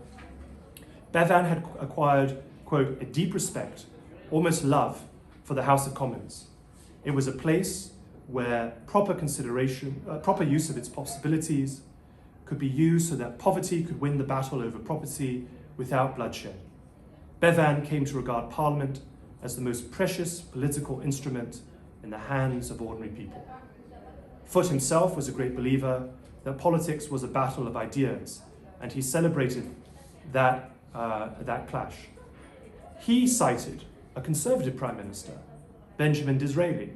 Bevan had acquired, quote, a deep respect, almost love, for the House of Commons. It was a place where proper use of its possibilities could be used so that poverty could win the battle over property without bloodshed. Bevan came to regard Parliament as the most precious political instrument in the hands of ordinary people. Foot himself was a great believer that politics was a battle of ideas, and he celebrated that clash. He cited a Conservative Prime Minister, Benjamin Disraeli,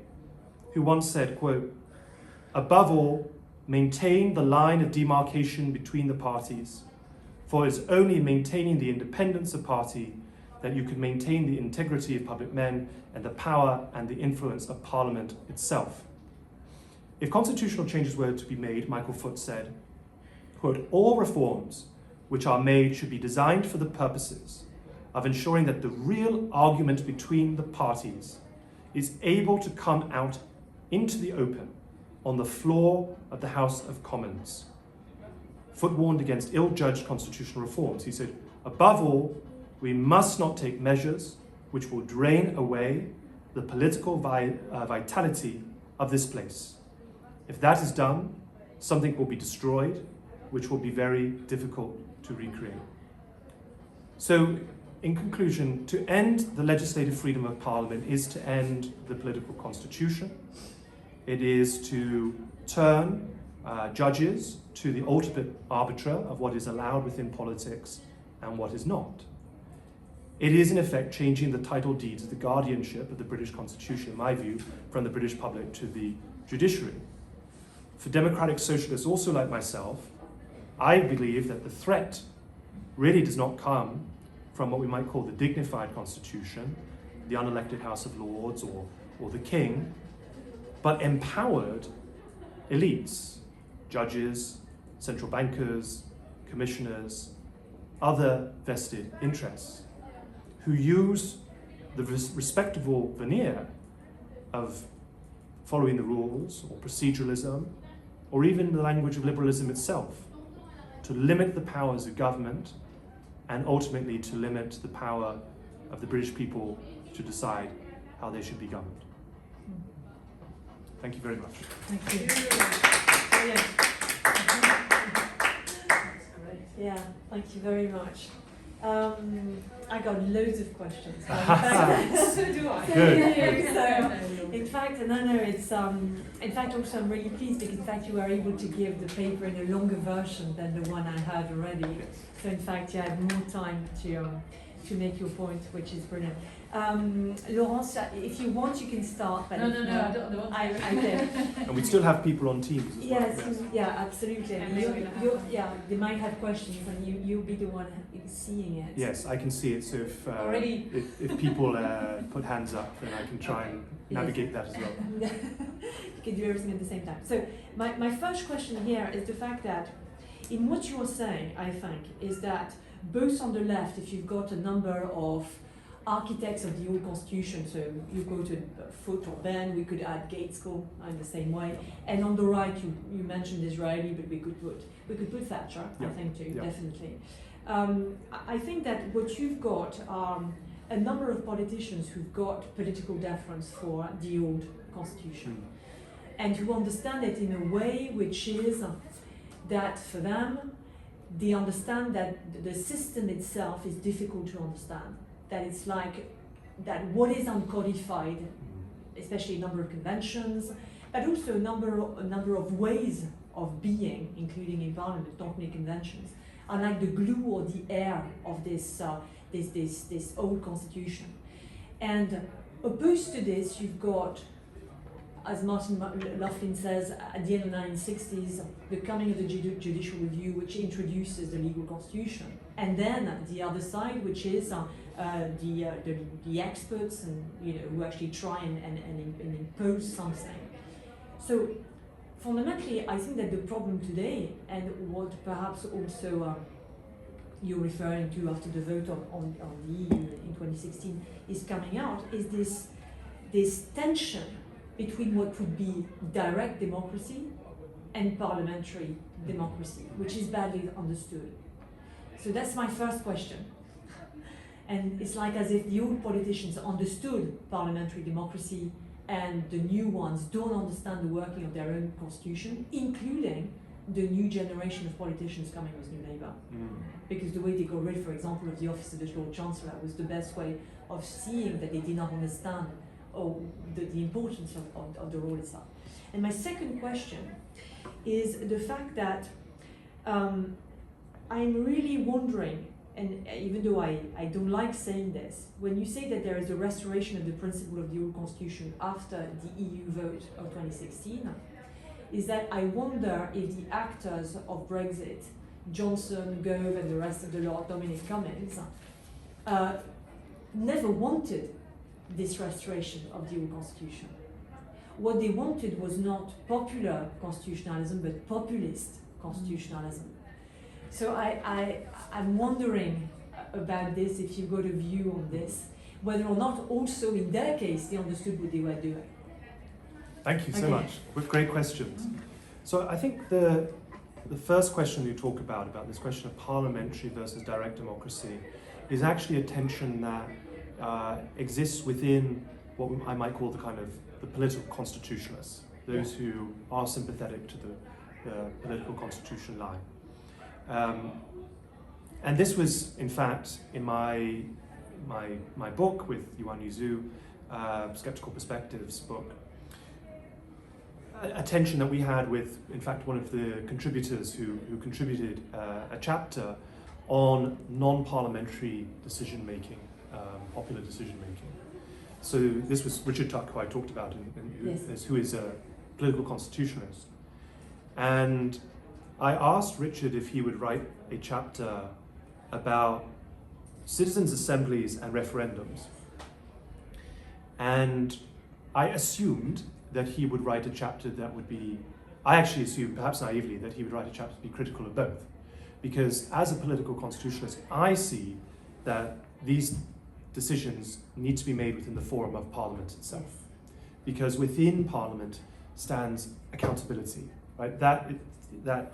who once said, quote, "Above all, maintain the line of demarcation between the parties, for it is only in maintaining the independence of party that you can maintain the integrity of public men and the power and the influence of Parliament itself." If constitutional changes were to be made, Michael Foot said, quote, "All reforms which are made should be designed for the purposes of ensuring that the real argument between the parties is able to come out into the open on the floor of the House of Commons." Foot warned against ill-judged constitutional reforms. He said, "Above all, we must not take measures which will drain away the political vitality of this place. If that is done, something will be destroyed, which will be very difficult to recreate." So, in conclusion, to end the legislative freedom of Parliament is to end the political constitution. It is to turn judges to the ultimate arbiter of what is allowed within politics and what is not. It is, in effect, changing the title deeds of the guardianship of the British Constitution, in my view, from the British public to the judiciary. For democratic socialists also like myself, I believe that the threat really does not come from what we might call the dignified constitution, the unelected House of Lords or the King, but empowered elites, judges, central bankers, commissioners, other vested interests, who use the respectable veneer of following the rules or proceduralism, or even the language of liberalism itself, to limit the powers of government and ultimately to limit the power of the British people to decide how they should be governed. Thank you very much. Thank you. Yeah, thank you very much. I got loads of questions. So do I. Good. So, in fact, it's in fact also I'm really pleased because in fact you were able to give the paper in a longer version than the one I had already. So in fact you had more time to make your point, which is brilliant. Laurence, if you want, you can start. But no, I don't want to. I did. And we still have people on Teams as well. Yes, yeah, absolutely. Yeah, they might have questions, and you'll be the one seeing it. Yes, I can see it. So if people put hands up, then I can try and navigate that as well. You can do everything at the same time. So my first question here is the fact that in what you're saying, I think, is that both on the left, if you've got a number of architects of the old constitution, so you go to Foot or Ben, we could add Gaitskell in the same way, and on the right you mentioned Disraeli, but we could put Thatcher, I think too, definitely. I think that what you've got are a number of politicians who've got political deference for the old constitution, and who understand it in a way which is that for them, they understand that the system itself is difficult to understand. That it's like that what is uncodified, especially a number of conventions, but also a number of ways of being, including in Parliament, not only conventions, are like the glue or the air of this old constitution. And opposed to this, you've got, as Martin Laughlin says, at the end of the 1960s, the coming of the judicial review, which introduces the legal constitution, and then the other side, which is the experts and who actually try and impose something. So fundamentally, I think that the problem today, and what perhaps also you're referring to after the vote on the EU in 2016 is coming out, is this tension between what would be direct democracy and parliamentary democracy, which is badly understood. So that's my first question. And it's like as if the old politicians understood parliamentary democracy and the new ones don't understand the working of their own constitution, including the new generation of politicians coming with New Labour. Because the way they got rid, for example, of the office of the Lord Chancellor was the best way of seeing that they did not understand or the importance of the role itself. And my second question is the fact that I'm really wondering, and even though I don't like saying this, when you say that there is a restoration of the principle of the old constitution after the EU vote of 2016, is that I wonder if the actors of Brexit, Johnson, Gove, and the rest of the Lord Dominic Cummings, never wanted this restoration of the old constitution. What they wanted was not popular constitutionalism, but populist constitutionalism. So I'm wondering about this, if you've got a view on this, whether or not also in their case they understood what they were doing. Thank you so much. With great questions. So I think the first question you talk about this question of parliamentary versus direct democracy, is actually a tension that exists within what I might call the kind of the political constitutionalists, those who are sympathetic to the political constitution line. And this was, in fact, in my book with Yuan Yuzu, Skeptical Perspectives book, a tension that we had with, in fact, one of the contributors who contributed a chapter on non-parliamentary decision-making, popular decision-making. So this was Richard Tuck, who I talked about, who is a political constitutionalist. And I asked Richard if he would write a chapter about citizens' assemblies and referendums. And I assumed that he would write a chapter that would be, I actually assumed, perhaps naively, that he would write a chapter to be critical of both. Because as a political constitutionalist, I see that these decisions need to be made within the forum of Parliament itself. Because within Parliament stands accountability, right? That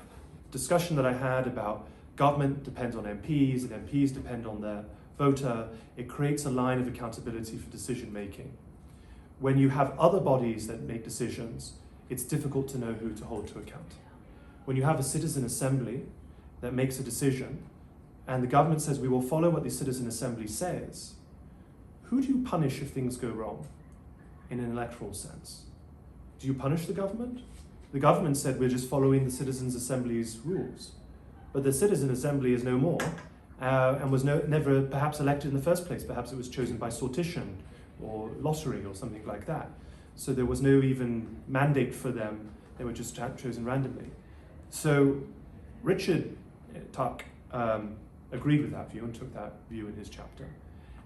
discussion that I had about government depends on MPs and MPs depend on their voter, it creates a line of accountability for decision making. When you have other bodies that make decisions, it's difficult to know who to hold to account. When you have a citizen assembly that makes a decision and the government says we will follow what the citizen assembly says, who do you punish if things go wrong in an electoral sense? Do you punish the government? The government said we're just following the citizens assembly's rules, but the citizen assembly is no more and was never perhaps elected in the first place. Perhaps it was chosen by sortition or lottery or something like that. So there was no even mandate for them, they were just chosen randomly. So Richard Tuck agreed with that view and took that view in his chapter.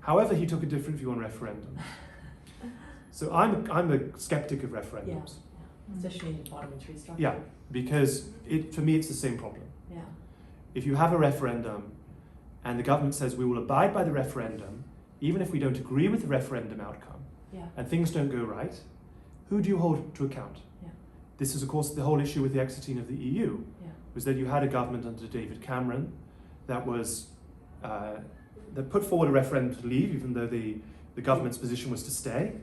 However, he took a different view on referendum. So I'm a skeptic of referendums. Yeah. Especially in the parliamentary structure. Yeah, because for me it's the same problem. Yeah. If you have a referendum and the government says we will abide by the referendum, even if we don't agree with the referendum outcome, and things don't go right, who do you hold to account? Yeah. This is, of course, the whole issue with the exiting of the EU, was that you had a government under David Cameron that was that put forward a referendum to leave, even though the government's position was to stay.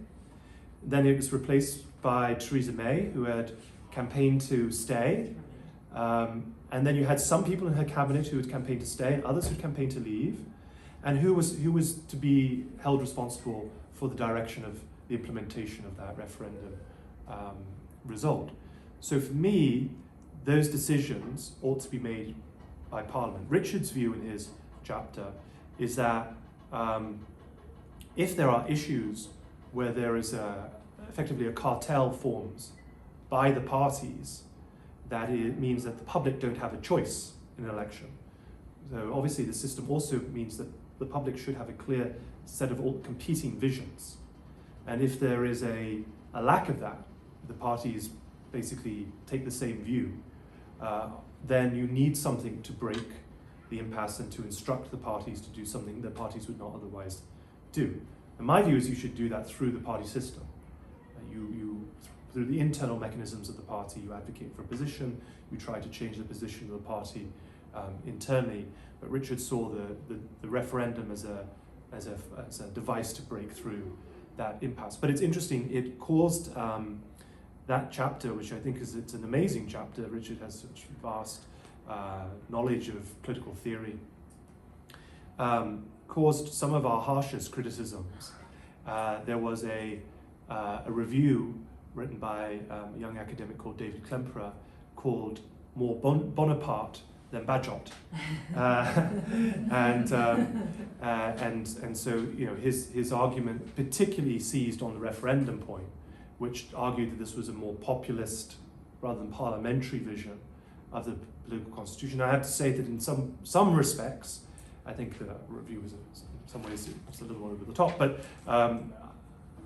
Then it was replaced by Theresa May, who had campaigned to stay. And then you had some people in her cabinet who had campaigned to stay and others who had campaigned to leave. And who was to be held responsible for the direction of the implementation of that referendum result. So for me, those decisions ought to be made by Parliament. Richard's view in his chapter is that if there are issues where there is effectively a cartel forms by the parties, that it means that the public don't have a choice in an election. So obviously the system also means that the public should have a clear set of all competing visions. And if there is a lack of that, the parties basically take the same view, then you need something to break the impasse and to instruct the parties to do something that parties would not otherwise do. And my view is you should do that through the party system. Through the internal mechanisms of the party, you advocate for a position, you try to change the position of the party internally. But Richard saw the referendum as a device to break through that impasse. But it's interesting, it caused that chapter, which I think it's an amazing chapter. Richard has such vast knowledge of political theory, caused some of our harshest criticisms. There was a a review written by a young academic called David Klemperer called More Bonaparte than Bajot. And so, you know, his argument particularly seized on the referendum point, which argued that this was a more populist rather than parliamentary vision of the political constitution. I have to say that in some respects, I think the review was in some ways it's a little over the top, but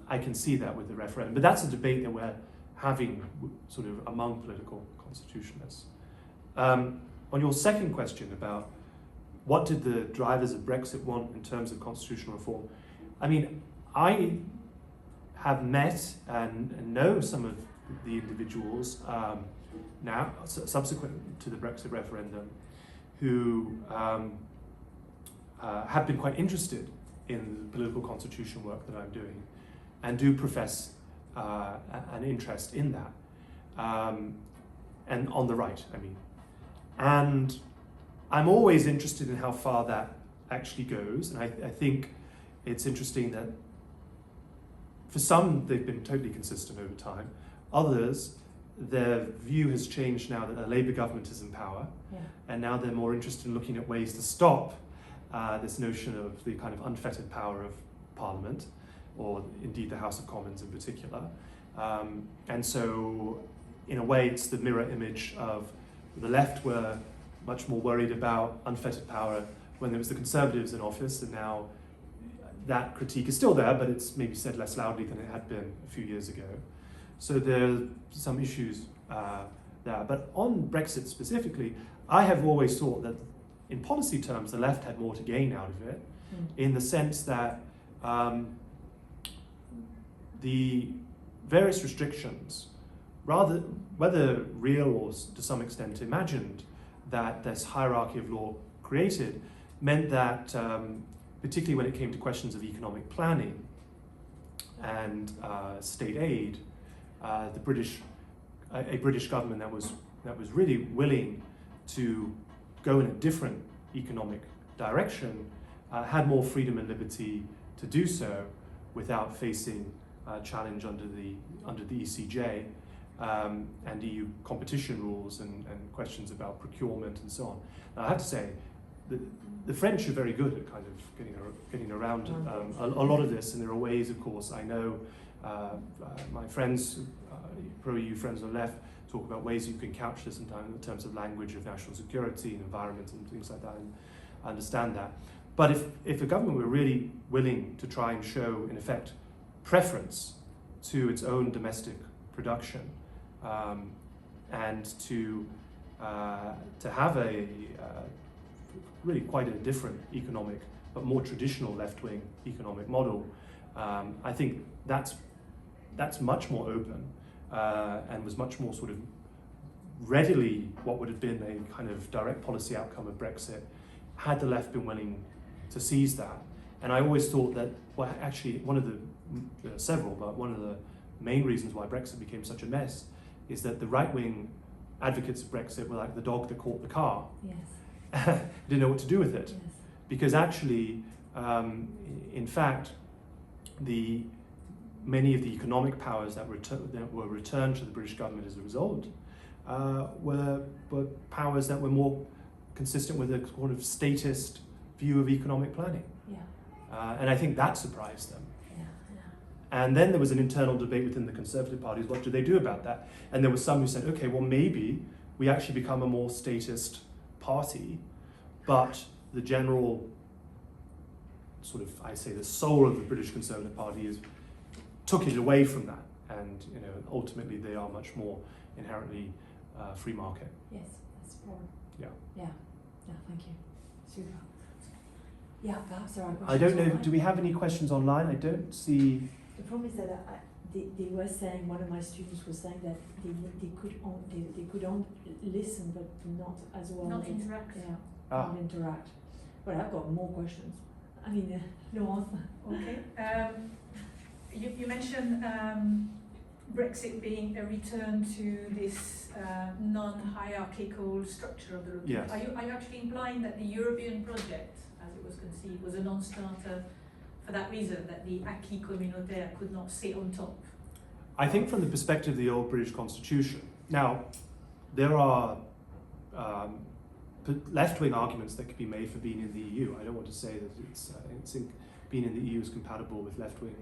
I can see that with the referendum. But that's a debate that we're having sort of among political constitutionalists. On your second question about what did the drivers of Brexit want in terms of constitutional reform, I mean, I have met and know some of the individuals now, subsequent to the Brexit referendum, who have been quite interested in the political constitution work that I'm doing and do profess an interest in that. And on the right, I mean. And I'm always interested in how far that actually goes. And I think it's interesting that for some, they've been totally consistent over time. Others, their view has changed now that a Labour government is in power. Yeah. And now they're more interested in looking at ways to stop this notion of the kind of unfettered power of Parliament, or indeed the House of Commons in particular. And so, in a way, it's the mirror image of the left were much more worried about unfettered power when there was the Conservatives in office, and now that critique is still there, but it's maybe said less loudly than it had been a few years ago. So there are some issues there. But on Brexit specifically, I have always thought that in policy terms, the left had more to gain out of it, in the sense that the various restrictions, rather whether real or to some extent imagined, that this hierarchy of law created, meant that, particularly when it came to questions of economic planning and state aid, a British government that was really willing to go in a different economic direction had more freedom and liberty to do so without facing challenge under the ECJ and EU competition rules and questions about procurement and so on. Now, I have to say, the French are very good at kind of getting around a lot of this, and there are ways, of course. I know my friends, pro-EU friends on the left, talk about ways you can couch this in terms of language of national security and environment and things like that, and I understand that. But if a government were really willing to try and show, in effect, preference to its own domestic production, and to have a really quite a different economic, but more traditional left-wing economic model, I think that's much more open and was much more sort of readily what would have been a kind of direct policy outcome of Brexit had the left been willing to seize that. And I always thought that, well, actually, one of the several, but one of the main reasons why Brexit became such a mess is that the right-wing advocates of Brexit were like the dog that caught the car. Yes. Didn't know what to do with it. Yes. Because actually, in fact, many of the economic powers that were returned to the British government as a result were powers that were more consistent with a sort of statist view of economic planning. Yeah. And I think that surprised them. And then there was an internal debate within the Conservative parties, what do they do about that? And there were some who said, okay, well, maybe we actually become a more statist party, but the general sort of, I say, the soul of the British Conservative Party took it away from that. And, you know, ultimately they are much more inherently free market. Yes, that's right. Yeah. Yeah, thank you. Super. Yeah, perhaps there are questions. I don't know, online. Do we have any questions online? I don't see. The problem is that they were saying, one of my students was saying that they could listen, but not as well. Not interact. Yeah, not interact. Well, I've got more questions. I mean, Laurence. Okay. You mentioned Brexit being a return to this non-hierarchical structure of the European. Yes. Are you actually implying that the European project, as it was conceived, was a non-starter for that reason, that the acquis communautaire could not sit on top I think from the perspective of the old British Constitution, now there are left-wing arguments that could be made for being in the EU. I don't want to say that being in the EU is compatible with left-wing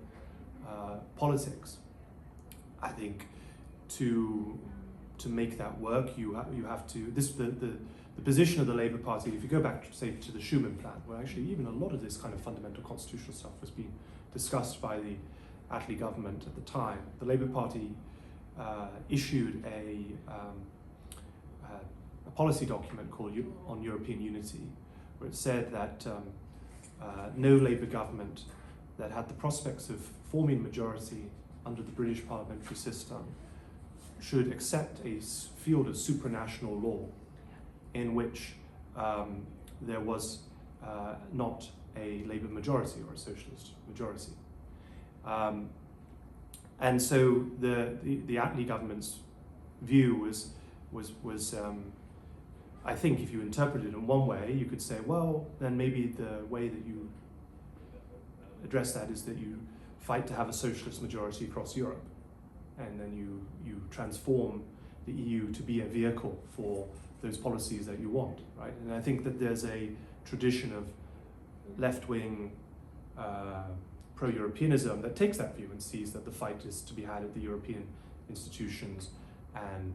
politics. I think to make that work, you have to. The position of the Labour Party, if you go back, say, to the Schuman Plan, where actually even a lot of this kind of fundamental constitutional stuff was being discussed by the Attlee government at the time, the Labour Party issued a policy document called On European Unity, where it said that no Labour government that had the prospects of forming a majority under the British parliamentary system should accept a field of supranational law in which there was not a Labour majority or a socialist majority. And so the Attlee government's view was I think if you interpret it in one way, you could say, well, then maybe the way that you address that is that you fight to have a socialist majority across Europe, and then you transform the EU to be a vehicle for those policies that you want, right? And I think that there's a tradition of left-wing pro-Europeanism that takes that view and sees that the fight is to be had at the European institutions and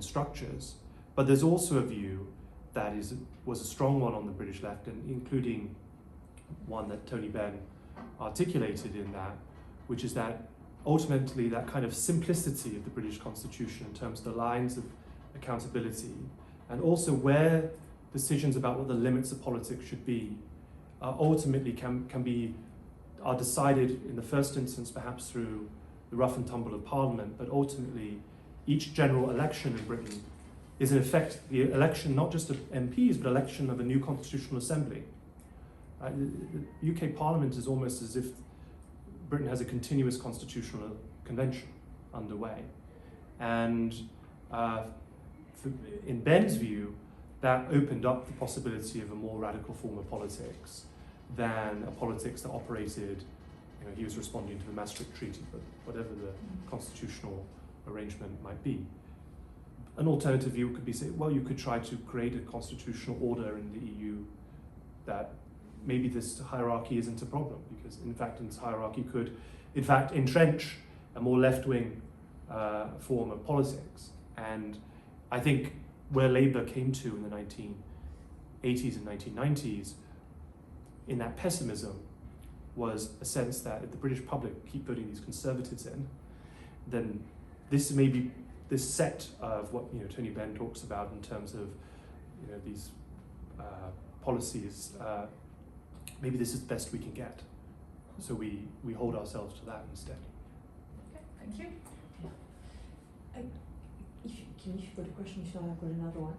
structures. But there's also a view that was a strong one on the British left, and including one that Tony Benn articulated in that, which is that ultimately that kind of simplicity of the British Constitution in terms of the lines of accountability, and also where decisions about what the limits of politics should be ultimately are decided in the first instance perhaps through the rough and tumble of Parliament, but ultimately each general election in Britain is in effect the election not just of MPs, but election of a new constitutional assembly. The UK Parliament is almost as if Britain has a continuous constitutional convention underway. And in Benn's view, that opened up the possibility of a more radical form of politics than a politics that operated, he was responding to the Maastricht Treaty, but whatever the constitutional arrangement might be. An alternative view could be, say, well, you could try to create a constitutional order in the EU that maybe this hierarchy isn't a problem, because in fact this hierarchy could in fact entrench a more left-wing form of politics. And I think where Labour came to in the 1980s and 1990s in that pessimism was a sense that if the British public keep voting these Conservatives in, then this may be this set of what Tony Benn talks about in terms of these policies. Maybe this is the best we can get, so we hold ourselves to that instead. Okay, thank you. If you've got a question, if not, I've got another one.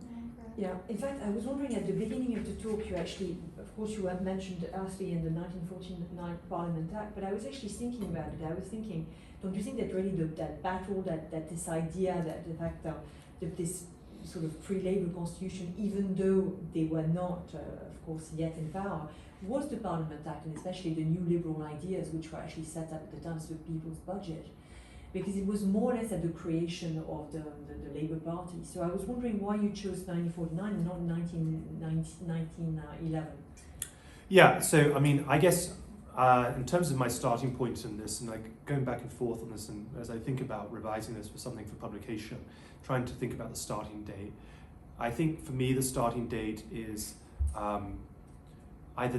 Yeah, in fact, I was wondering at the beginning of the talk, you actually, of course, you have mentioned Attlee and the 1949 Parliament Act, but I was actually thinking about it. I was thinking, don't you think that really that battle, that this idea, that the fact that this sort of pre-Labour constitution, even though they were not, of course, yet in power, was the Parliament Act, and especially the new liberal ideas, which were actually set up at the time as the People's Budget, because it was more or less at the creation of the Labour Party. So I was wondering why you chose 1949 and not 1911. Yeah, so I mean, I guess in terms of my starting point in this, and like going back and forth on this, and as I think about revising this for something for publication, trying to think about the starting date, I think for me the starting date is either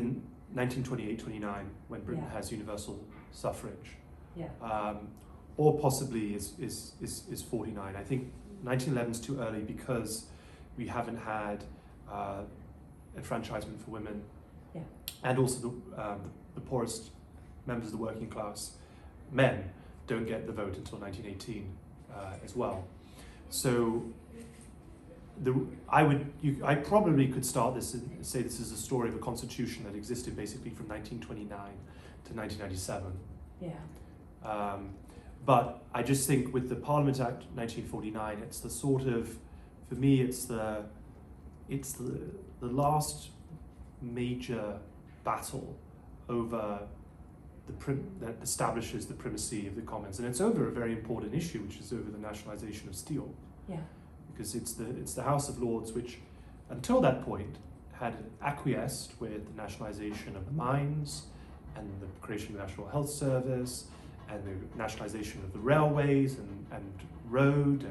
1928-29, when Britain has universal suffrage, or possibly is 49. I think 1911 is too early because we haven't had enfranchisement for women, and also the poorest members of the working class, men, don't get the vote until 1918 as well. So I probably could start this and say this is a story of a constitution that existed basically from 1929 to 1997. But I just think with the Parliament Act 1949, it's the sort of, for me, it's the last major battle over that establishes the primacy of the commons, and it's over a very important issue, which is over the nationalisation of steel. Yeah. Because it's the House of Lords which, until that point, had acquiesced with the nationalisation of the mines and the creation of the National Health Service and the nationalisation of the railways and road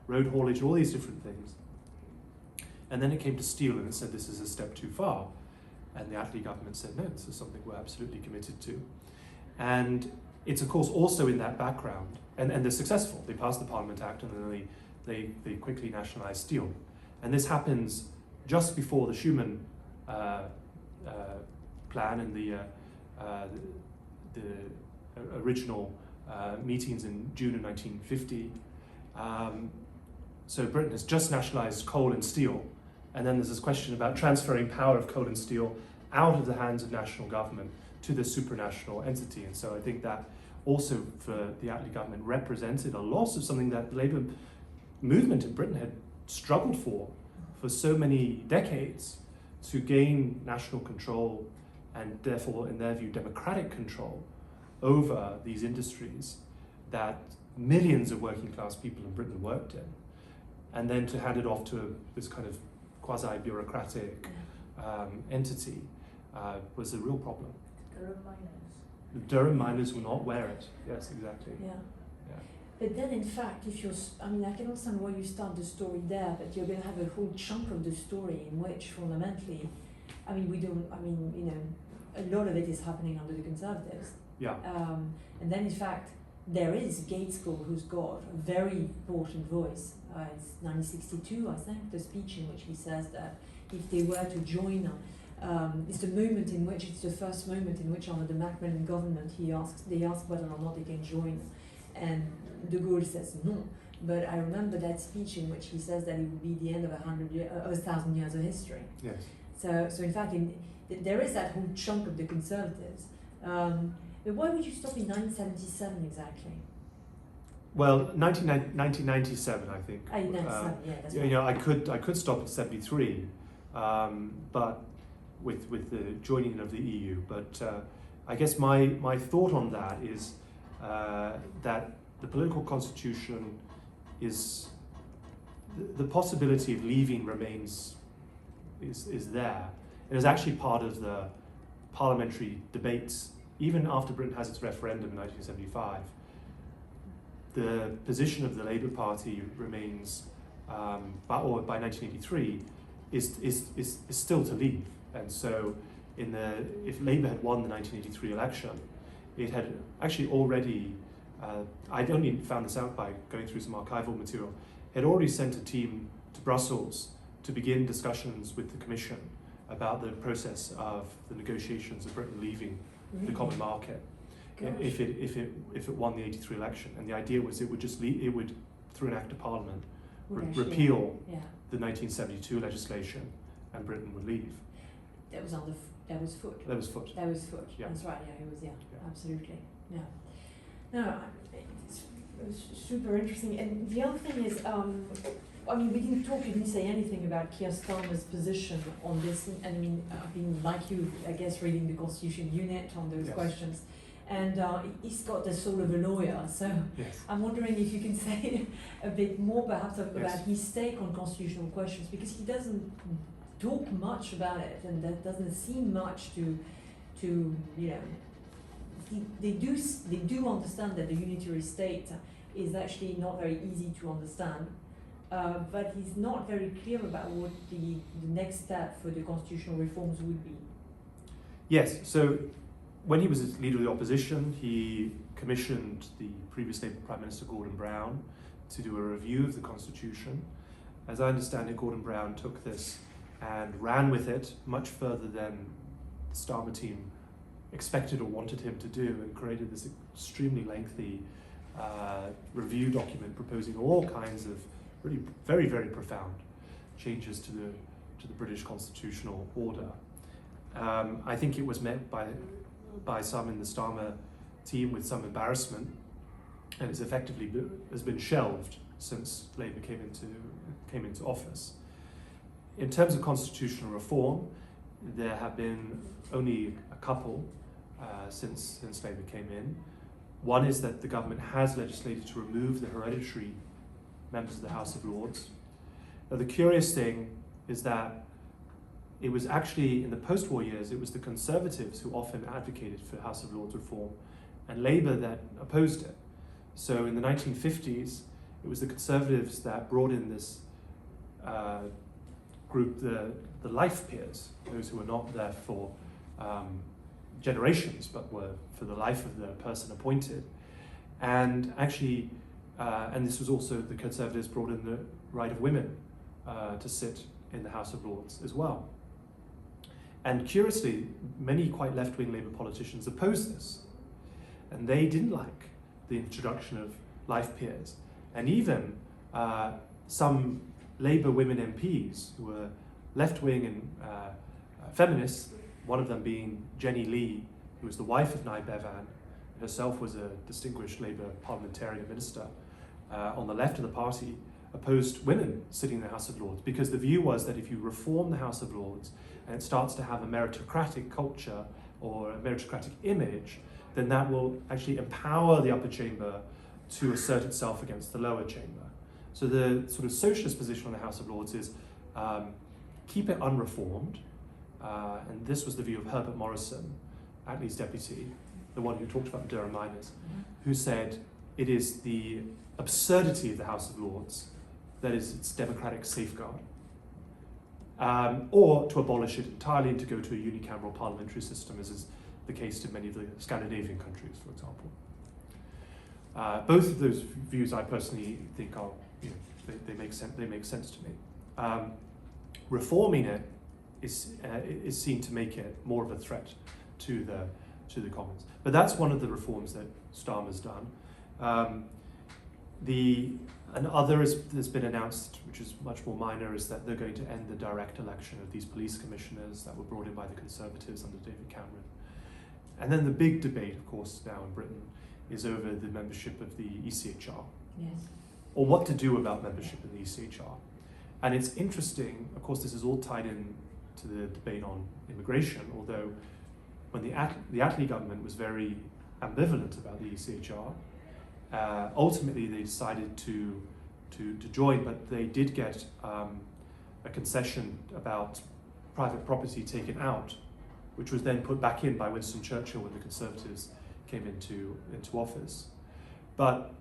haulage, all these different things. And then it came to steel and it said this is a step too far. And the Attlee government said, no, this is something we're absolutely committed to. And it's of course also in that background, and they're successful. They passed the Parliament Act and then they quickly nationalised steel. And this happens just before the Schuman plan and the original meetings in June of 1950. So Britain has just nationalised coal and steel, and then there's this question about transferring power of coal and steel out of the hands of national government to the supranational entity. And so I think that also for the Attlee government represented a loss of something that the Labour movement in Britain had struggled for so many decades, to gain national control and therefore, in their view, democratic control over these industries that millions of working class people in Britain worked in, and then to hand it off to this kind of quasi-bureaucratic entity was a real problem. Durham miners. The Durham miners will not wear it. Yes, exactly. Yeah. Yeah. But then, in fact, if you're, I mean, I can understand why you start the story there, but you're going to have a whole chunk of the story in which, fundamentally, I mean, you know, a lot of it is happening under the Conservatives. Yeah. And then, in fact, there is Gateschall, who's got a very important voice. It's 1962, I think, the speech in which he says that if they were to join, it's the moment in which, it's the first moment in which under the Macmillan government, they ask whether or not they can join. And de Gaulle says no. But I remember that speech in which he says that it would be the end of 1,000 years of history. Yes. So in fact, there is that whole chunk of the Conservatives. But why would you stop in 1977 exactly? Well, 1997, I think. 97, yeah, that's you right. know, I could stop at 73, but with the joining of the EU. But I guess my thought on that is that the political constitution is the possibility of leaving remains is there. It is actually part of the parliamentary debates, even after Britain has its referendum in 1975. The position of the Labour Party remains, by 1983, is still to leave. And so, if Labour had won the 1983 election, it had actually already, I'd only found this out by going through some archival material, had already sent a team to Brussels to begin discussions with the Commission about the process of the negotiations of Britain leaving the common market. If it won the 83 election, and the idea was it would through an act of Parliament repeal the 1972 legislation, and Britain would leave. That was Foot. That was Foot. Yeah. That's right. Yeah, it was. Yeah. Absolutely. Yeah. No, it was super interesting. And the other thing is, I mean, you didn't say anything about Keir Starmer's position on this. I mean, I've been, like you, I guess, reading the Constitution Unit on those questions. And he's got the soul of a lawyer, so I'm wondering if you can say a bit more perhaps about his take on constitutional questions, because he doesn't talk much about it, and that doesn't seem much to you know, they do understand that the unitary state is actually not very easy to understand, but he's not very clear about what the next step for the constitutional reforms would be. Yes, so when he was leader of the opposition, he commissioned the previous Labour Prime Minister Gordon Brown to do a review of the Constitution. As I understand it, Gordon Brown took this and ran with it much further than the Starmer team expected or wanted him to do, and created this extremely lengthy review document proposing all kinds of really very, very profound changes to the British constitutional order. I think it was met by some in the Starmer team with some embarrassment, and it's effectively has been shelved since Labour came into office. In terms of constitutional reform, there have been only a couple. since Labour came in. One is that the government has legislated to remove the hereditary members of the House of Lords. Now, the curious thing is that it was actually, in the post-war years, it was the Conservatives who often advocated for House of Lords reform, and Labour that opposed it. So in the 1950s, it was the Conservatives that brought in this group, the life peers, those who were not there for generations, but were for the life of the person appointed. And actually, and this was also, the Conservatives brought in the right of women to sit in the House of Lords as well. And curiously, many quite left-wing Labour politicians opposed this. And they didn't like the introduction of life peers. And even some Labour women MPs who were left-wing and feminists, one of them being Jenny Lee, who was the wife of Nye Bevan, herself was a distinguished Labour parliamentarian minister on the left of the party, opposed women sitting in the House of Lords, because the view was that if you reform the House of Lords and it starts to have a meritocratic culture or a meritocratic image, then that will actually empower the upper chamber to assert itself against the lower chamber. So the sort of socialist position on the House of Lords is keep it unreformed, and this was the view of Herbert Morrison, Attlee's deputy, the one who talked about Durham miners, who said it is the absurdity of the House of Lords that is its democratic safeguard, or to abolish it entirely and to go to a unicameral parliamentary system, as is the case in many of the Scandinavian countries, for example. Both of those views I personally think are, they make sense to me. Reforming it is seen to make it more of a threat to the Commons. But that's one of the reforms that Starmer's done. Another that's been announced, which is much more minor, is that they're going to end the direct election of these police commissioners that were brought in by the Conservatives under David Cameron. And then the big debate, of course, now in Britain is over the membership of the ECHR. Yes. Or what to do about membership in the ECHR. And it's interesting, of course, this is all tied in to the debate on immigration, although when the Attlee government was very ambivalent about the ECHR, ultimately they decided to join, but they did get a concession about private property taken out, which was then put back in by Winston Churchill when the Conservatives came into office. But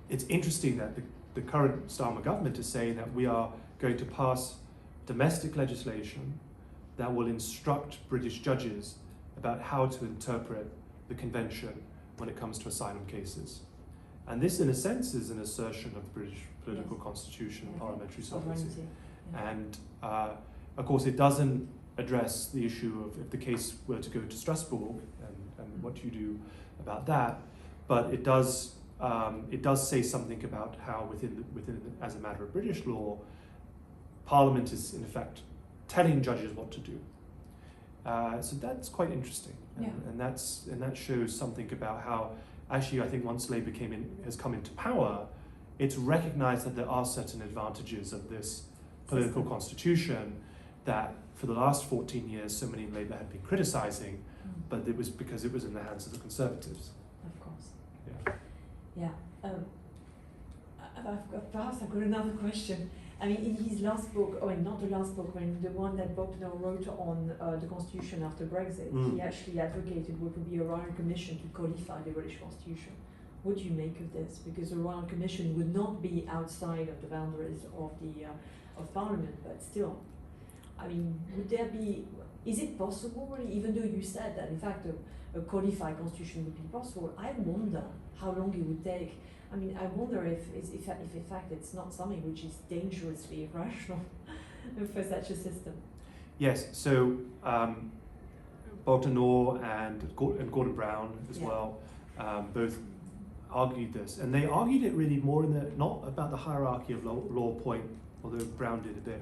it's interesting that the current Starmer government is saying that we are going to pass domestic legislation that will instruct British judges about how to interpret the convention when it comes to asylum cases. And this, in a sense, is an assertion of the British political constitution and parliamentary sovereignty. And of course, it doesn't address the issue of if the case were to go to Strasbourg and what you do about that, but it does say something about how within as a matter of British law, Parliament is in effect telling judges what to do. So that's quite interesting, and that shows something about how actually I think once Labour has come into power, it's recognised that there are certain advantages of this political constitution that for the last 14 years so many in Labour had been criticising, but it was because it was in the hands of the Conservatives. Of course. Yeah. Yeah. Perhaps I've got another question. I mean, in his last book, or not the last book, when the one that Bogdan wrote on the Constitution after Brexit, he actually advocated what would be a Royal Commission to codify the British Constitution. What do you make of this? Because the Royal Commission would not be outside of the boundaries of the of Parliament, but still, I mean, would there be? Is it possible? Even though you said that in fact a codified constitution would be possible, I wonder how long it would take. I mean, I wonder if in fact it's not something which is dangerously irrational for such a system. Yes, so Bogdan and Gordon Brown as well both argued this, and they argued it really more in not about the hierarchy of law point, although Brown did a bit,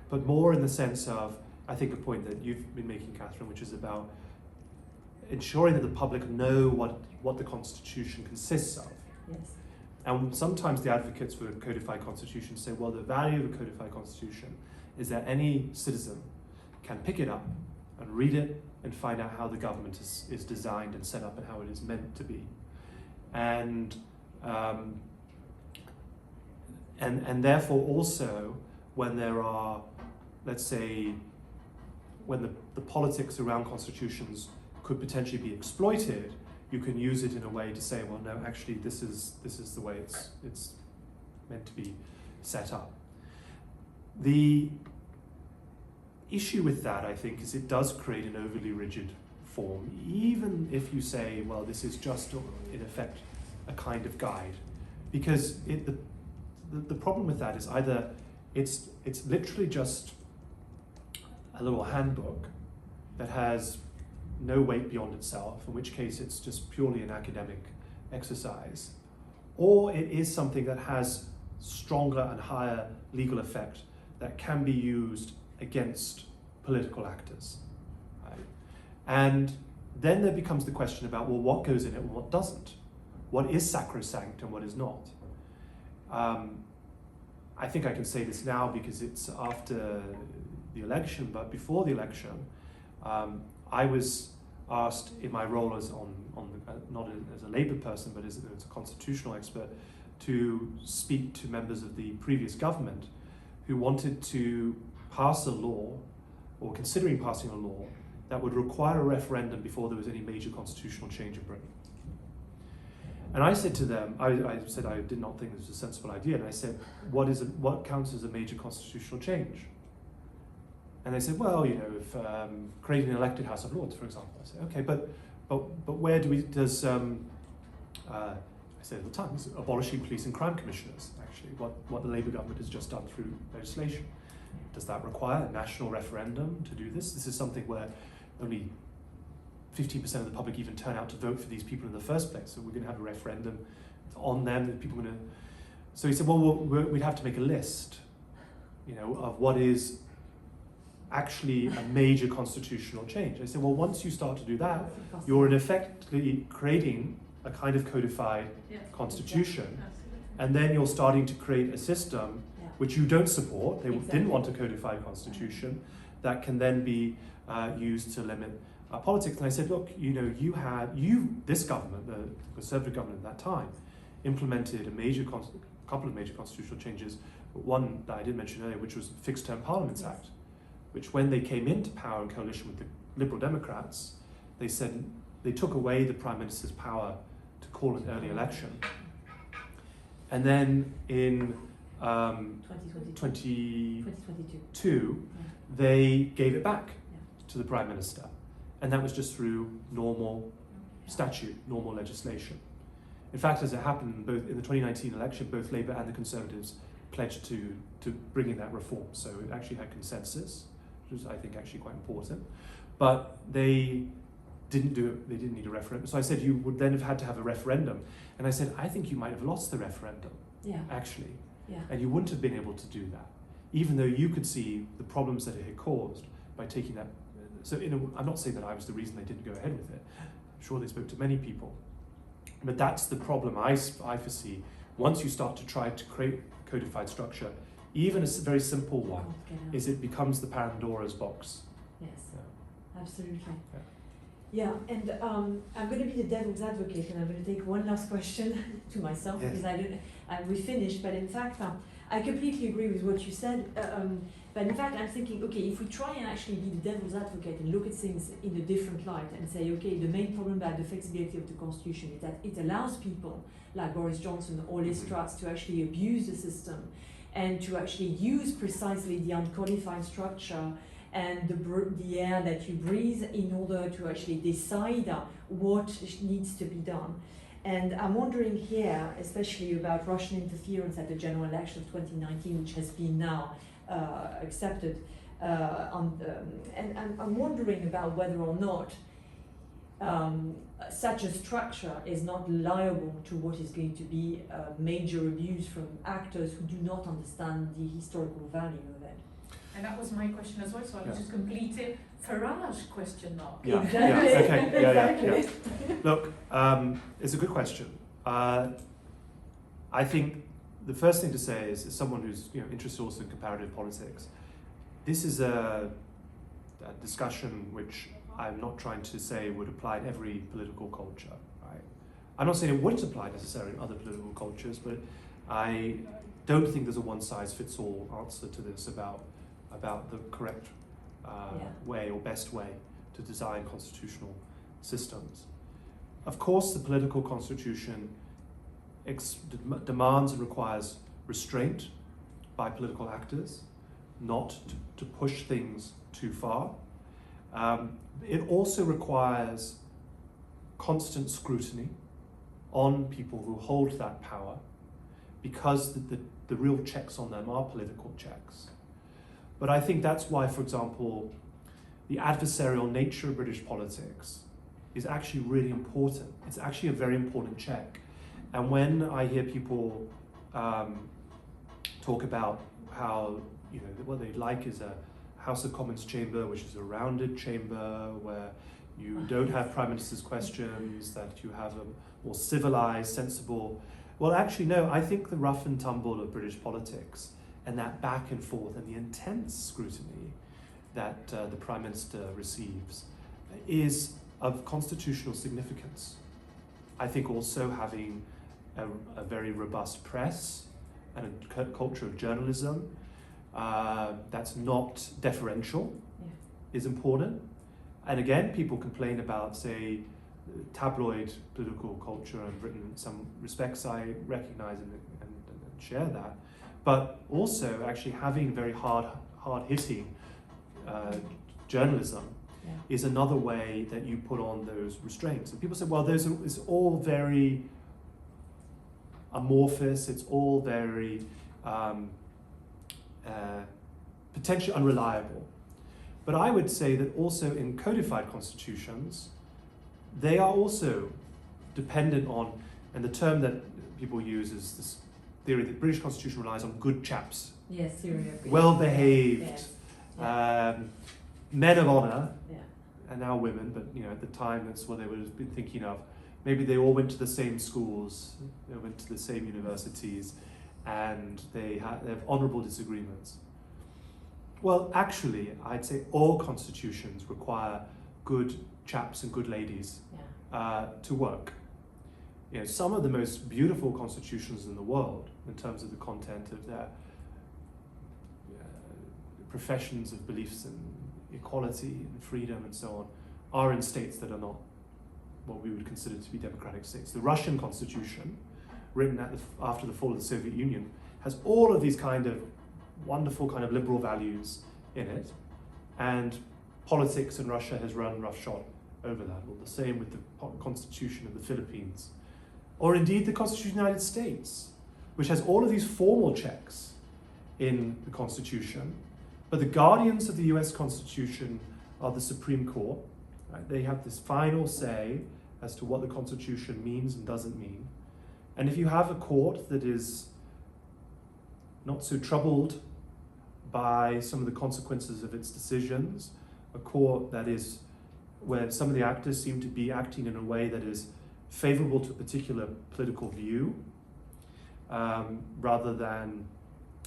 but more in the sense of, I think, a point that you've been making, Catherine, which is about ensuring that the public know what the Constitution consists of. Yes. And sometimes the advocates for a codified constitution say, well, the value of a codified constitution is that any citizen can pick it up and read it and find out how the government is designed and set up and how it is meant to be. And therefore also when there are, let's say, when the politics around constitutions could potentially be exploited, you can use it in a way to say, well, no, actually, this is the way it's meant to be set up. The issue with that, I think, is it does create an overly rigid form, even if you say, well, this is just, in effect, a kind of guide. Because the problem with that is either it's literally just a little handbook that has no weight beyond itself, in which case it's just purely an academic exercise, or it is something that has stronger and higher legal effect that can be used against political actors. Right? And then there becomes the question about, well, what goes in it and what doesn't? What is sacrosanct and what is not? I think I can say this now because it's after the election, but before the election, I was asked in my role as not as a Labour person, but as a constitutional expert, to speak to members of the previous government who wanted to pass a law, or considering passing a law, that would require a referendum before there was any major constitutional change in Britain. And I said to them, I said I did not think this was a sensible idea, and I said, what counts as a major constitutional change? And they said, well, you know, if creating an elected House of Lords, for example. I said, okay, but where does I said at the time, it's abolishing police and crime commissioners, actually, what the Labour government has just done through legislation. Does that require a national referendum to do this? This is something where only 15% of the public even turn out to vote for these people in the first place. So we're going to have a referendum on them, and people are going to. So he said, well, we'd have to make a list, you know, of what is actually a major constitutional change. I said, well, once you start to do that, you're in effect creating a kind of codified constitution, and then you're starting to create a system which you don't support. They didn't want a codified constitution that can then be used to limit politics. And I said, look, you know, this government, the Conservative government at that time, implemented a couple of major constitutional changes, but one that I did mention earlier, which was the Fixed Term Parliaments Act, which when they came into power in coalition with the Liberal Democrats, they said they took away the Prime Minister's power to call an early election. And then in 2022, they gave it back to the Prime Minister. And that was just through normal statute, normal legislation. In fact, as it happened, both in the 2019 election, both Labour and the Conservatives pledged to bring in that reform. So it actually had consensus, which was, I think, actually quite important. But they didn't do it, they didn't need a referendum. So I said, you would then have had to have a referendum. And I said, I think you might have lost the referendum, actually. Yeah. And you wouldn't have been able to do that, even though you could see the problems that it had caused by taking that. So I'm not saying that I was the reason they didn't go ahead with it. I'm sure they spoke to many people. But that's the problem I foresee. Once you start to try to create a codified structure, even a very simple one, is it becomes the Pandora's box. Yes, absolutely. Yeah, and I'm going to be the devil's advocate, and I'm going to take one last question to myself, because we finished, but in fact, I completely agree with what you said, but in fact, I'm thinking, okay, if we try and actually be the devil's advocate and look at things in a different light and say, okay, the main problem about the flexibility of the Constitution is that it allows people like Boris Johnson or Liz Truss to actually abuse the system and to actually use precisely the uncodified structure and the air that you breathe in order to actually decide what needs to be done. And I'm wondering here, especially about Russian interference at the general election of 2019, which has been now accepted, and I'm wondering about whether or not such a structure is not liable to what is going to be major abuse from actors who do not understand the historical value of it. And that was my question as well, so I just completed Farage question mark. Yeah, exactly. Okay, yeah. Look, it's a good question. I think the first thing to say is, as someone who's interested also in comparative politics, this is a discussion which I'm not trying to say would apply in every political culture, right? I'm not saying it wouldn't apply necessarily in other political cultures, but I don't think there's a one-size-fits-all answer to this about the correct way or best way to design constitutional systems. Of course, the political constitution demands and requires restraint by political actors, not to push things too far. It also requires constant scrutiny on people who hold that power, because the real checks on them are political checks. But I think that's why, for example, the adversarial nature of British politics is actually really important. It's actually a very important check. And when I hear people talk about how, what they like is a House of Commons chamber, which is a rounded chamber where you don't have Prime Minister's questions, that you have a more civilized, sensible. Well, actually, no, I think the rough and tumble of British politics and that back and forth and the intense scrutiny that the Prime Minister receives is of constitutional significance. I think also having a very robust press and a culture of journalism that's not deferential is important. And again, people complain about, say, tabloid political culture in Britain. In some respects, I recognize and share that. But also actually having very hard-hitting journalism is another way that you put on those restraints. And people say, well, it's all very amorphous, it's all very potentially unreliable. But I would say that also in codified constitutions, they are also dependent on, and the term that people use is this theory that British constitution relies on good chaps. Yes, well-behaved, men of honour, Yeah. and now women, but at the time that's what they would have been thinking of. Maybe they all went to the same schools, they went to the same universities, and they have honourable disagreements. Well, actually, I'd say all constitutions require good chaps and good ladies to work. Some of the most beautiful constitutions in the world, in terms of the content of their professions of beliefs in equality and freedom and so on, are in states that are not what we would consider to be democratic states. The Russian constitution, written after the fall of the Soviet Union, has all of these kind of wonderful kind of liberal values in it, and politics in Russia has run roughshod over that. Well, the same with the constitution of the Philippines, or indeed the Constitution of the United States, which has all of these formal checks in the Constitution, but the guardians of the US Constitution are the Supreme Court. Right? They have this final say as to what the Constitution means and doesn't mean. And if you have a court that is not so troubled by some of the consequences of its decisions, a court that is where some of the actors seem to be acting in a way that is favorable to a particular political view, rather than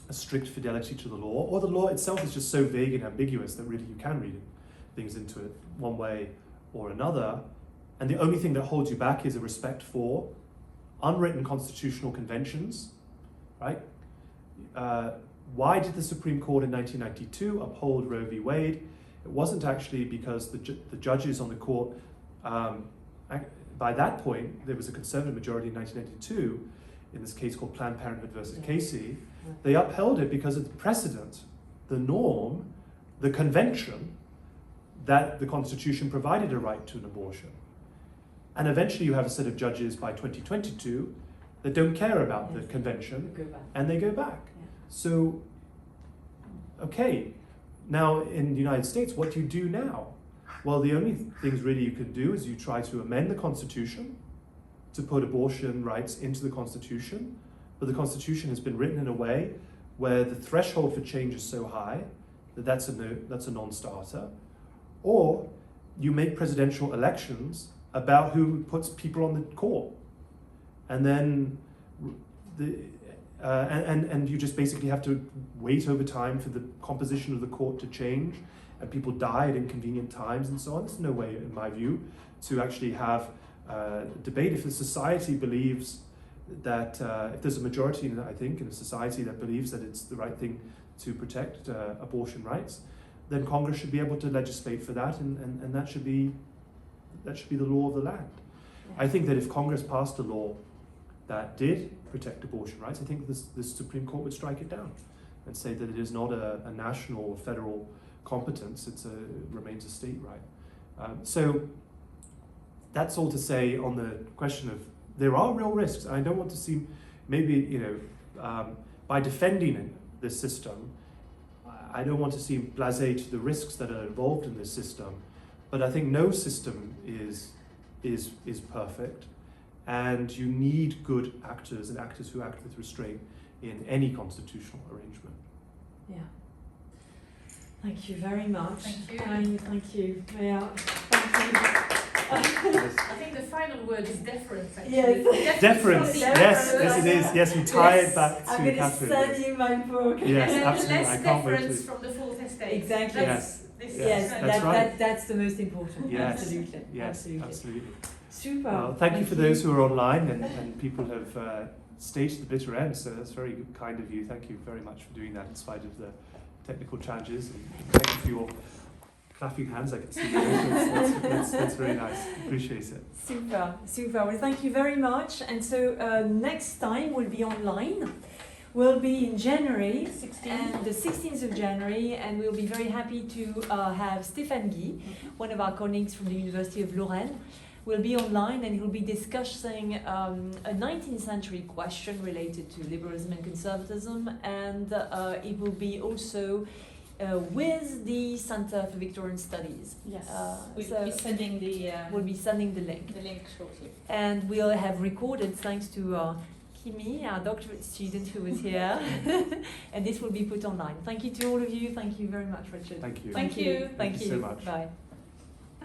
a strict fidelity to the law, or the law itself is just so vague and ambiguous that really you can read things into it one way or another, and the only thing that holds you back is a respect for unwritten constitutional conventions, right? Why did the Supreme Court in 1992 uphold Roe v. Wade? It wasn't actually because the judges on the court, by that point, there was a conservative majority in 1992, in this case called Planned Parenthood versus Casey. They upheld it because of the precedent, the norm, the convention that the Constitution provided a right to an abortion. And eventually you have a set of judges by 2022 that don't care about the convention, and they go back. So, okay, now in the United States, what do you do now? Well, the only things really you could do is you try to amend the Constitution to put abortion rights into the Constitution, but the Constitution has been written in a way where the threshold for change is so high that that's a non-starter. Or you make presidential elections about who puts people on the court, and then and you just basically have to wait over time for the composition of the court to change, and people die at inconvenient times and so on. There's no way, in my view, to actually have debate. If the society believes that, if there's a majority, I think, in a society that believes that it's the right thing to protect abortion rights, then Congress should be able to legislate for that, and that should be the law of the land. Yeah. I think that if Congress passed a law that did protect abortion rights, I think the Supreme Court would strike it down and say that it is not a national or federal competence, it remains a state right. So that's all to say on the question of, there are real risks. I don't want to seem, maybe, by defending this system, I don't want to seem blasé to the risks that are involved in this system, but I think no system is perfect, and you need good actors and actors who act with restraint in any constitutional arrangement. Yeah. Thank you very much. Thank you. Thank you. Yeah. Thank you. I think the final word is deference, actually. Yes. Deference, yes, it is. Yes, we tie it back to I'm going to Catherine. send you my book. Yes, And absolutely. less I can't wait deference to. from the fourth estate. Exactly. Yes, that's right. That's the most important. Yes. Absolutely. Yes, absolutely. Super. Well, thank you for those who are online, and people have stayed to the bitter end, so that's very kind of you. Thank you very much for doing that in spite of the technical challenges, and thank you for your clapping hands. I can see that's very nice. Appreciate it. Super. Well, thank you very much. And so next time we'll be online. We'll be in January, and the 16th of January, and we'll be very happy to have Stéphane Guy, one of our colleagues from the University of Lorraine, will be online, and he'll be discussing a 19th century question related to liberalism and conservatism, and it will be also with the Center for Victorian Studies. Yes, we'll be sending the link. The link shortly. And we'll have recorded, thanks to Kimi, our doctorate student who was here, and this will be put online. Thank you to all of you. Thank you very much, Richard. Thank you. Thank you. Thank you so much. Bye.